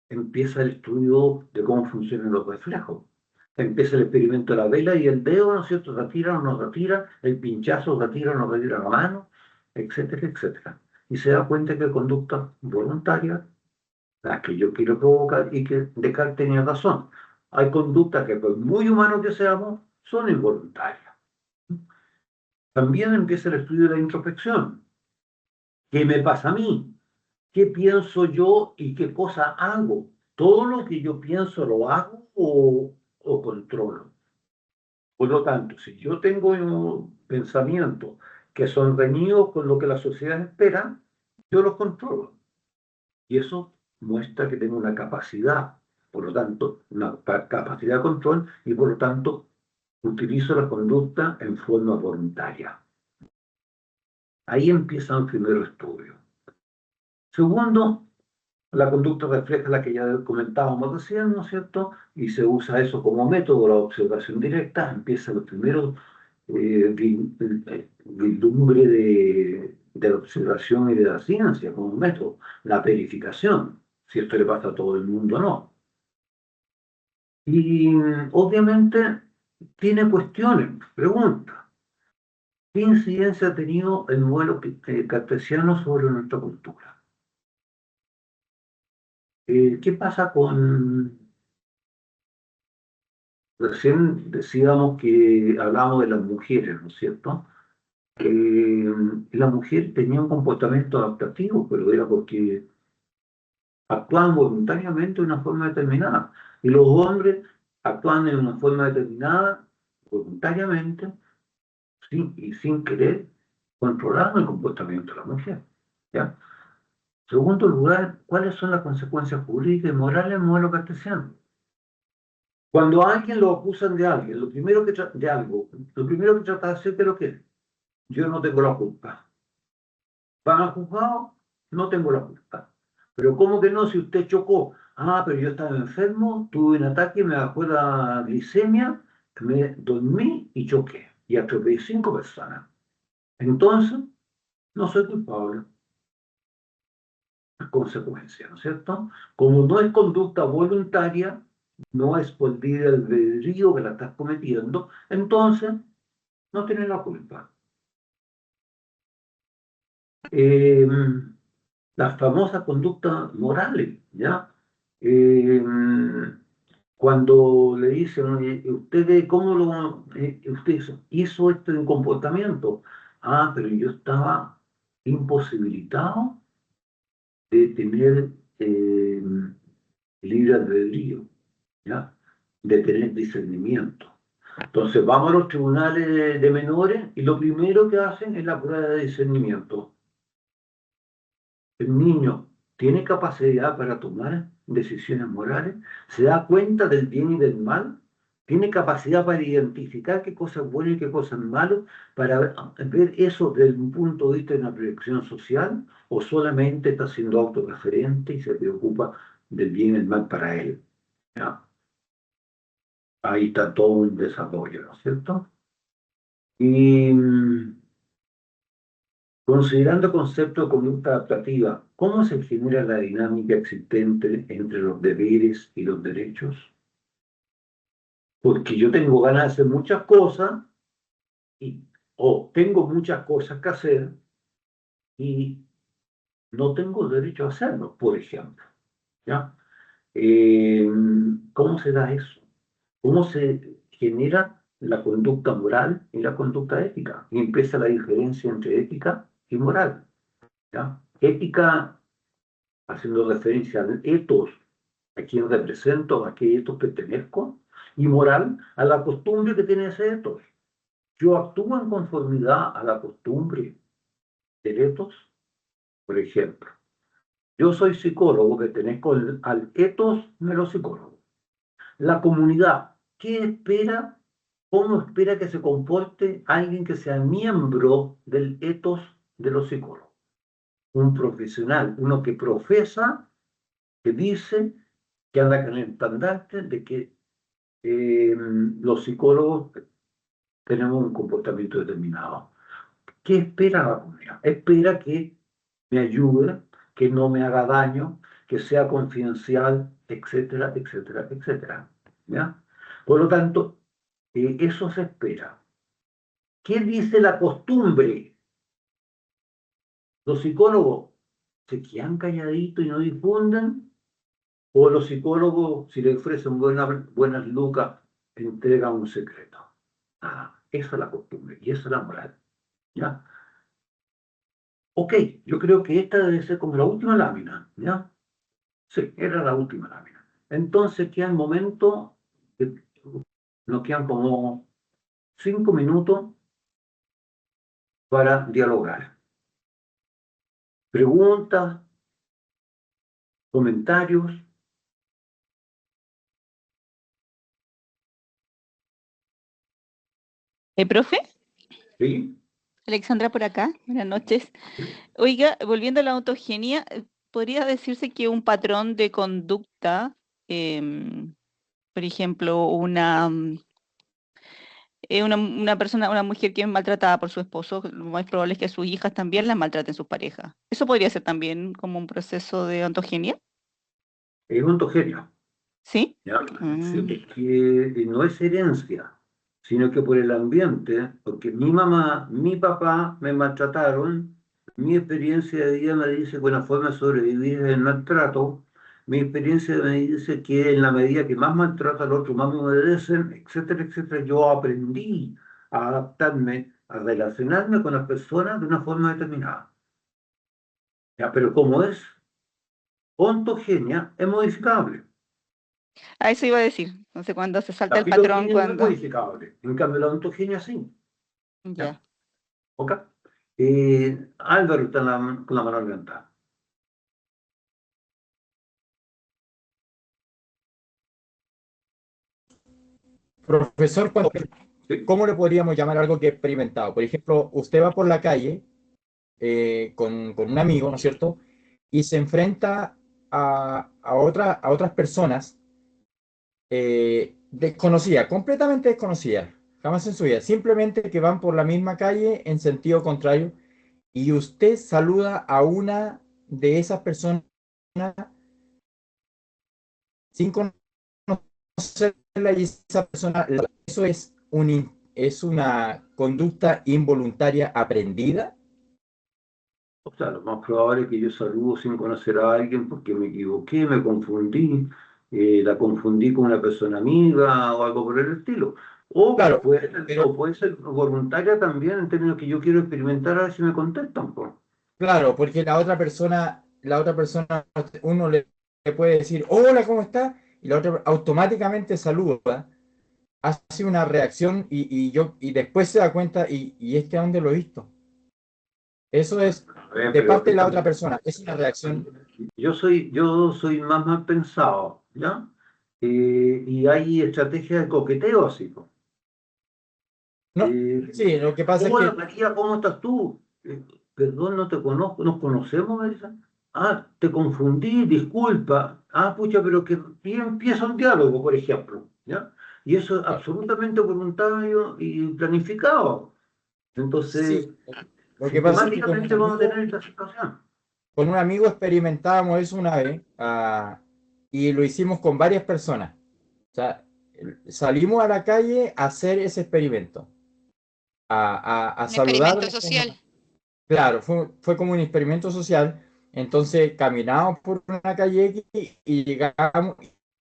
empieza el estudio de cómo funcionan los reflejos? Empieza el experimento de la vela y el dedo, ¿no es cierto?, retira o no retira, el pinchazo retira o no retira la mano, etcétera, etcétera. Y se da cuenta que conducta voluntaria, la que yo quiero provocar, y que Descartes tenía razón. Hay conductas que, por muy humanos que seamos, son involuntarias. También empieza el estudio de la introspección. ¿Qué me pasa a mí? ¿Qué pienso yo y qué cosa hago? ¿Todo lo que yo pienso lo hago o controlo? Por lo tanto, si yo tengo un pensamiento que son reñidos con lo que la sociedad espera, yo los controlo. Y eso muestra que tengo una capacidad, por lo tanto, una capacidad de control y por lo tanto utilizo la conducta en forma voluntaria. Ahí empieza el primer estudio. Segundo, la conducta refleja la que ya comentábamos recién, ¿no es cierto? Y se usa eso como método, la observación directa. Empieza los primeros vislumbre de la observación y de la ciencia como método, la verificación, si esto le pasa a todo el mundo o no. Y obviamente tiene cuestiones, preguntas. ¿Qué incidencia ha tenido el modelo cartesiano sobre nuestra cultura? ¿Qué pasa con... Recién decíamos que hablábamos de las mujeres, ¿no es cierto? La mujer tenía un comportamiento adaptativo, pero era porque actuaban voluntariamente de una forma determinada. Y los hombres actuaban de una forma determinada, voluntariamente, y sin querer, controlaban el comportamiento de la mujer. ¿Ya? Segundo lugar, ¿cuáles son las consecuencias jurídicas y morales del modelo cartesiano? Cuando a alguien lo acusan de alguien, lo primero que trata de hacer es lo que es. Yo no tengo la culpa. Van al juzgado, no tengo la culpa. Pero ¿cómo que no? Si usted chocó. Ah, pero yo estaba enfermo, tuve un ataque, me bajó la glicemia, me dormí y choqué. Y atropellé 5 personas. Entonces, no soy culpable. Consecuencia, ¿no es cierto? Como no es conducta voluntaria, no es por libre albedrío que la estás cometiendo, entonces no tienes la culpa. Las famosas conductas morales, ¿ya? Cuando le dicen, ¿usted cómo usted hizo este comportamiento? Ah, pero yo estaba imposibilitado de tener libre albedrío, ¿ya? De tener discernimiento. Entonces vamos a los tribunales de menores y lo primero que hacen es la prueba de discernimiento. El niño tiene capacidad para tomar decisiones morales, se da cuenta del bien y del mal, tiene capacidad para identificar qué cosas buenas y qué cosas malas, para ver eso desde un punto de vista de una proyección social, o solamente está siendo autorreferente y se preocupa del bien y el mal para él. ¿Ya? Ahí está todo un desarrollo, ¿no es cierto? Y considerando conceptos de conducta adaptativa, ¿cómo se genera la dinámica existente entre los deberes y los derechos? Porque yo tengo ganas de hacer muchas cosas, o tengo muchas cosas que hacer, y no tengo derecho a hacerlo, por ejemplo. ¿Ya? ¿Cómo se da eso? ¿Cómo se genera la conducta moral y la conducta ética? Y empieza la diferencia entre ética y moral. ¿Ya? Ética, haciendo referencia al ethos, a quién represento, a qué ethos pertenezco, y moral, a la costumbre que tiene ese ethos. Yo actúo en conformidad a la costumbre del ethos, por ejemplo. Yo soy psicólogo, pertenezco al ethos de los psicólogos. La comunidad, ¿qué espera? ¿Cómo espera que se comporte alguien que sea miembro del ethos de los psicólogos? Un profesional, uno que profesa, que dice, que anda con el estandarte de que los psicólogos tenemos un comportamiento determinado. ¿Qué espera la comunidad? Espera que me ayude, que no me haga daño, que sea confidencial, etcétera, etcétera, etcétera. ¿Ya? Por lo tanto, eso se espera. ¿Qué dice la costumbre? Los psicólogos se quedan calladitos y no difunden, o los psicólogos, si le ofrecen buenas lucas, entregan un secreto. Ah, esa es la costumbre y esa es la moral. ¿Ya? Ok, yo creo que esta debe ser como la última lámina. ¿Ya? Sí, era la última lámina. Entonces queda el momento, nos quedan como 5 minutos para dialogar. Preguntas, comentarios. Profe, ¿Sí? Alexandra por acá, buenas noches. Oiga, volviendo a la ontogenia, ¿podría decirse que un patrón de conducta, por ejemplo, una persona, una mujer que es maltratada por su esposo, lo más probable es que sus hijas también las maltraten sus parejas? ¿Eso podría ser también como un proceso de ontogenia? Es ontogenia. ¿Sí? ¿Ya? Sí, Mm. es que no es herencia, sino que por el ambiente, porque mi mamá, mi papá me maltrataron, mi experiencia de vida me dice que una forma de sobrevivir es el maltrato, mi experiencia me dice que en la medida que más maltrato al otro, más me obedecen, etcétera, etcétera, yo aprendí a adaptarme, a relacionarme con las personas de una forma determinada. ¿Ya? Pero como es ontogenia, es modificable. A eso iba a decir. Entonces, cuando se salta La el patrón, filogenia no es cuando... modificable, en cambio la ontogenia sí. ¿Ya? Ya. ¿Ok? Álvaro está con la mano levantada. Profesor, Sí. ¿cómo le podríamos llamar algo que he experimentado? Por ejemplo, usted va por la calle con un amigo, ¿no es cierto? Y se enfrenta a otras personas desconocidas, completamente desconocidas, jamás en su vida, simplemente que van por la misma calle en sentido contrario y usted saluda a una de esas personas sin conocerla y esa persona, eso es una conducta involuntaria aprendida. O sea, lo más probable es que yo saludo sin conocer a alguien porque me equivoqué, me confundí, la confundí con una persona amiga o algo por el estilo. Claro, O puede ser voluntaria también en términos que yo quiero experimentar a ver si me contestan, pues. claro, porque la otra persona, uno le puede decir, hola, ¿cómo está? Y la otra automáticamente saluda, hace una reacción y después se da cuenta, y es que ¿a dónde lo he visto? Eso es A ver, de pero parte de la otra persona, es una reacción. yo soy más mal pensado, ¿ya? Y hay estrategias de coqueteo así, pues. No, sí, lo que pasa es Hola que, María, ¿cómo estás tú? Perdón, no te conozco, ¿nos conocemos, Marisa? Ah, te confundí, disculpa. Ah, pucha, pero que y empieza un diálogo, por ejemplo, ¿ya? Y eso es absolutamente voluntario y planificado. Entonces, sí, lo que pasa es que sistemáticamente vamos a tener esta situación. con un amigo experimentábamos eso una vez, y lo hicimos con varias personas. O sea, salimos a la calle a hacer ese experimento, a Un experimento saludarnos. social. Claro, fue como un experimento social. Entonces caminábamos por una calle X y llegábamos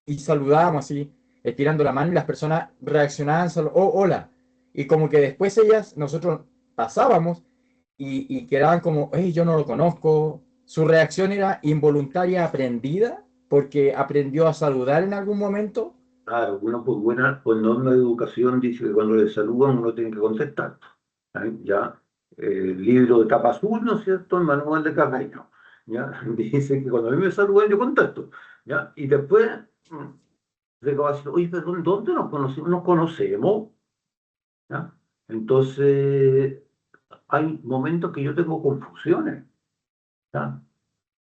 y saludábamos así, estirando la mano y las personas reaccionaban, oh, hola. Y como que después nosotros pasábamos y quedaban como, hey, yo no lo conozco. Su reacción era involuntaria, aprendida, porque aprendió a saludar en algún momento. Claro, uno por norma de educación dice que cuando le saludan uno tiene que contestar. ¿Eh? Ya, el libro de tapa azul, ¿no es cierto? El manual de Carreño. ¿Ya? Dice que cuando a mí me saludan yo contesto. ¿Ya? Y después se acaba diciendo, oye, perdón, ¿dónde nos conocemos? ¿Nos conocemos? ¿Ya? Entonces, hay momentos que yo tengo confusiones. ¿Ya?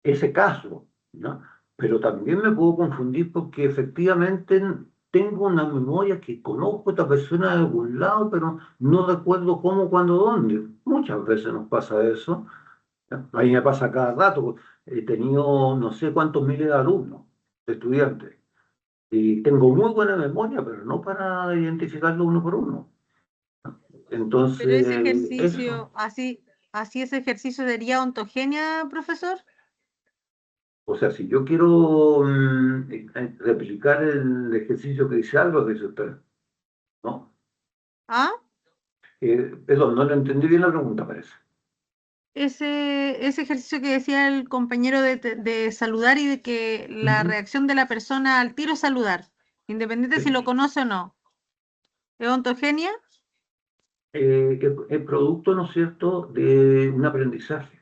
Ese caso, ¿no? Pero también me puedo confundir porque efectivamente tengo una memoria que conozco a esta persona de algún lado, pero no recuerdo cómo, cuándo, dónde. Muchas veces nos pasa eso. ¿Ya? A mí me pasa cada rato. He tenido no sé cuántos miles de alumnos, de estudiantes, y tengo muy buena memoria, pero no para identificarlo uno por uno. Pero ese Entonces, eso. ejercicio, así ese ejercicio sería ontogenia, profesor. O sea, si yo quiero replicar el ejercicio que dice algo, dice usted, ¿no? ¿Ah? Perdón, no le entendí bien la pregunta, parece. Ese ejercicio que decía el compañero de saludar y de que la Ujú. reacción de la persona al tiro es saludar, independiente si lo conoce o no. ¿Es ontogenia? es producto, ¿no es cierto?, de un aprendizaje.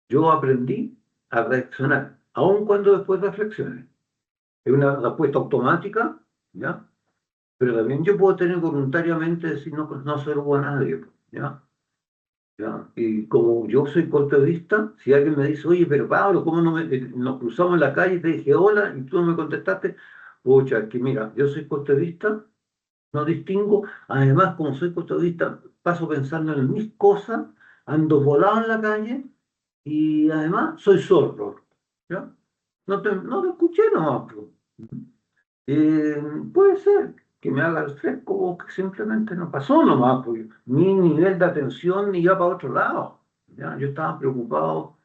Yo aprendí a reaccionar, aun cuando después reflexiones. Es una respuesta automática, ¿ya? Pero también yo puedo tener voluntariamente decir no ser bueno a nadie, ¿ya? ¿Ya? Y como yo soy corto de vista, si alguien me dice, oye, pero Pablo, ¿cómo nos cruzamos en la calle y te dije hola y tú no me contestaste? Pucha, es que mira, yo soy corto de vista, no distingo, además como soy corto de vista, paso pensando en mis cosas, ando volado en la calle y además soy sordo, ¿ya? No te escuché nomás, pues. Puede ser que me haga el fresco o que simplemente no pasó nomás, porque mi nivel de atención iba para otro lado. ¿Ya? Yo estaba preocupado,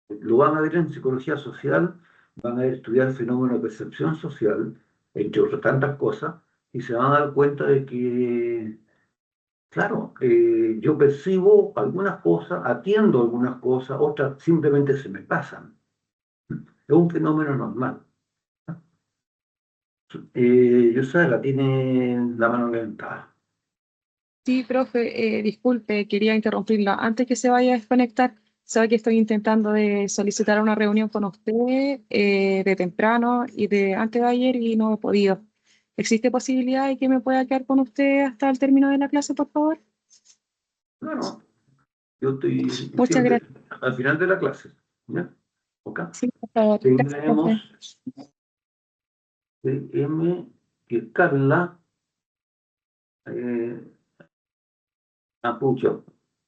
lo van a ver en psicología social, van a estudiar el fenómeno de percepción social, entre otras tantas cosas, y se van a dar cuenta de que, claro, yo percibo algunas cosas, atiendo algunas cosas, otras simplemente se me pasan. Es un fenómeno normal. Yo sé, la tiene la mano levantada. Sí, profe, disculpe, quería interrumpirla. Antes que se vaya a desconectar, sabe que estoy intentando de solicitar una reunión con usted de temprano y de antes de ayer y no he podido. ¿Existe posibilidad de que me pueda quedar con usted hasta el término de la clase, por favor? Bueno, yo estoy Muchas siempre gracias. al final de la clase. ¿Ya? ¿Ok? Sí, por favor. Gracias, Tenemos profe. M, que Carla, pucha,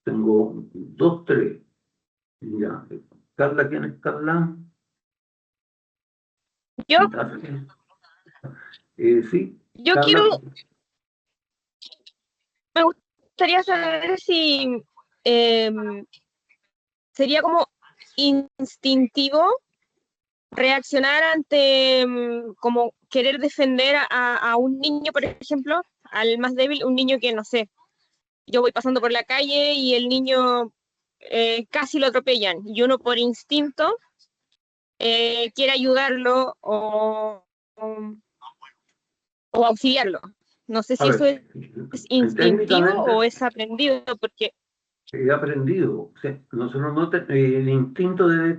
tengo 2, 3. Ya. Carla, ¿quién es Carla? Yo, Sí, yo Carla. me gustaría saber si sería como instintivo reaccionar ante como querer defender a un niño, por ejemplo, al más débil, un niño que, no sé, yo voy pasando por la calle y el niño casi lo atropellan y uno por instinto quiere ayudarlo o auxiliarlo. No sé si A eso ver, es instintivo técnicamente o es aprendido, porque he aprendido. O sea, nosotros el instinto debe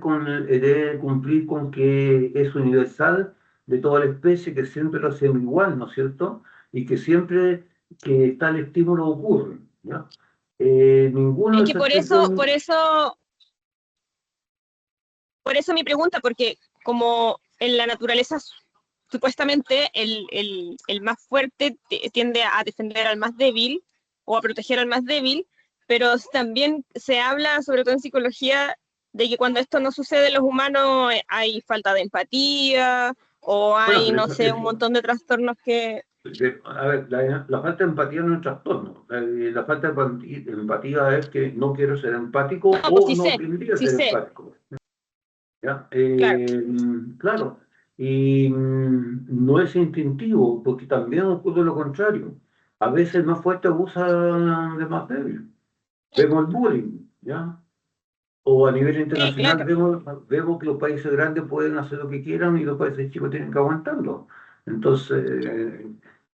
cumplir con que es universal de toda la especie, que siempre lo hacemos igual, ¿no es cierto? Y que siempre que está el estímulo ocurre, ¿ya? Ninguno es de que esos estímulos... por eso mi pregunta, porque como en la naturaleza supuestamente el más fuerte tiende a defender al más débil o a proteger al más débil, pero también se habla, sobre todo en psicología, de que cuando esto no sucede en los humanos hay falta de empatía o Bueno, hay, pero no sé, un montón de trastornos que... a ver, la falta de empatía no es un trastorno. La falta de empatía es que no quiero ser empático No, pues o no tendría que sí ser sé, empático. ¿Ya? claro. Claro, y no es instintivo, porque también ocurre lo contrario. A veces el más fuerte abusa de más débil. Vemos el bullying, ¿ya? O a nivel Sí, internacional claro. vemos que los países grandes pueden hacer lo que quieran y los países chicos tienen que aguantarlo. Entonces,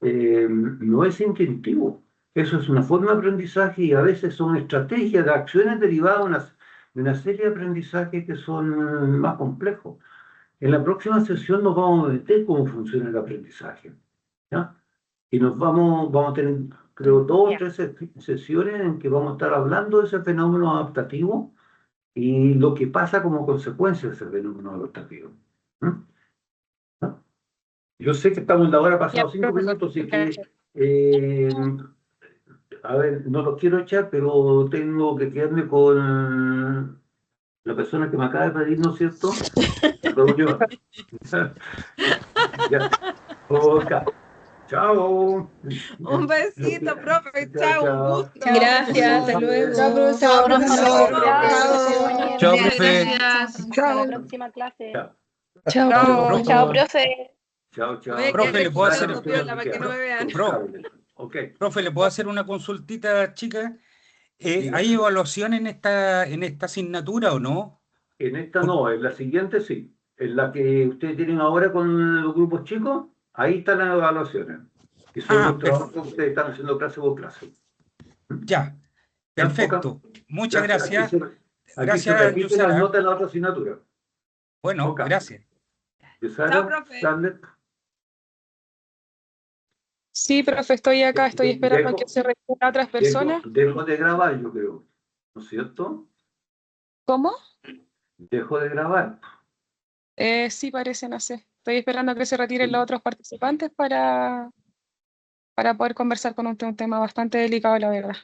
no es instintivo. Eso es una forma de aprendizaje y a veces son estrategias de acciones derivadas de una serie de aprendizajes que son más complejos. En la próxima sesión nos vamos a meter cómo funciona el aprendizaje, ¿ya? Y vamos a tener, creo, 2 o 3 sesiones en que vamos a estar hablando de ese fenómeno adaptativo y lo que pasa como consecuencia de ese fenómeno adaptativo. ¿Mm? ¿No? Yo sé que estamos en la hora, Ya, pasado 5 profesor, minutos, así que, gracias. a ver, no los quiero echar, pero tengo que quedarme con la persona que me acaba de pedir, ¿no es cierto? Reunión. Ya. Ok. Chao. Un besito, profe. Chao, Chao, un chao. gusto. Gracias, hasta luego. Chao, profesor. Chao, Profesor. profesor. Chao, Muchas profe. gracias. Hasta la próxima clase. Chao. Chao, Chao. Chao, profe. Chao, chao. Voy a Profe, quedar ¿le puedo hacer, escuchando piola para que no me vean. Ok. profe, ¿le puedo hacer una consultita, chica? Diga. ¿Hay evaluación en esta asignatura o no? En esta no, en la siguiente sí. En la que ustedes tienen ahora con los grupos chicos, ahí están las evaluaciones. Que son los trabajos que ustedes están haciendo clase por clase. Ya, Ya, perfecto. Muchas Ya, aquí gracias. se, aquí se Gracias, repiten las Yusara. notas de la otra asignatura. Bueno, Ok. gracias. Yusara, profe. Scarlett, Sí, profe, estoy acá, estoy esperando a dejo, que se retiren otras personas. dejo de grabar, yo creo. ¿No es cierto? ¿Cómo? Dejo de grabar. Sí, parece, no sé. Estoy esperando a que se retiren los otros participantes para poder conversar con un tema bastante delicado, la verdad.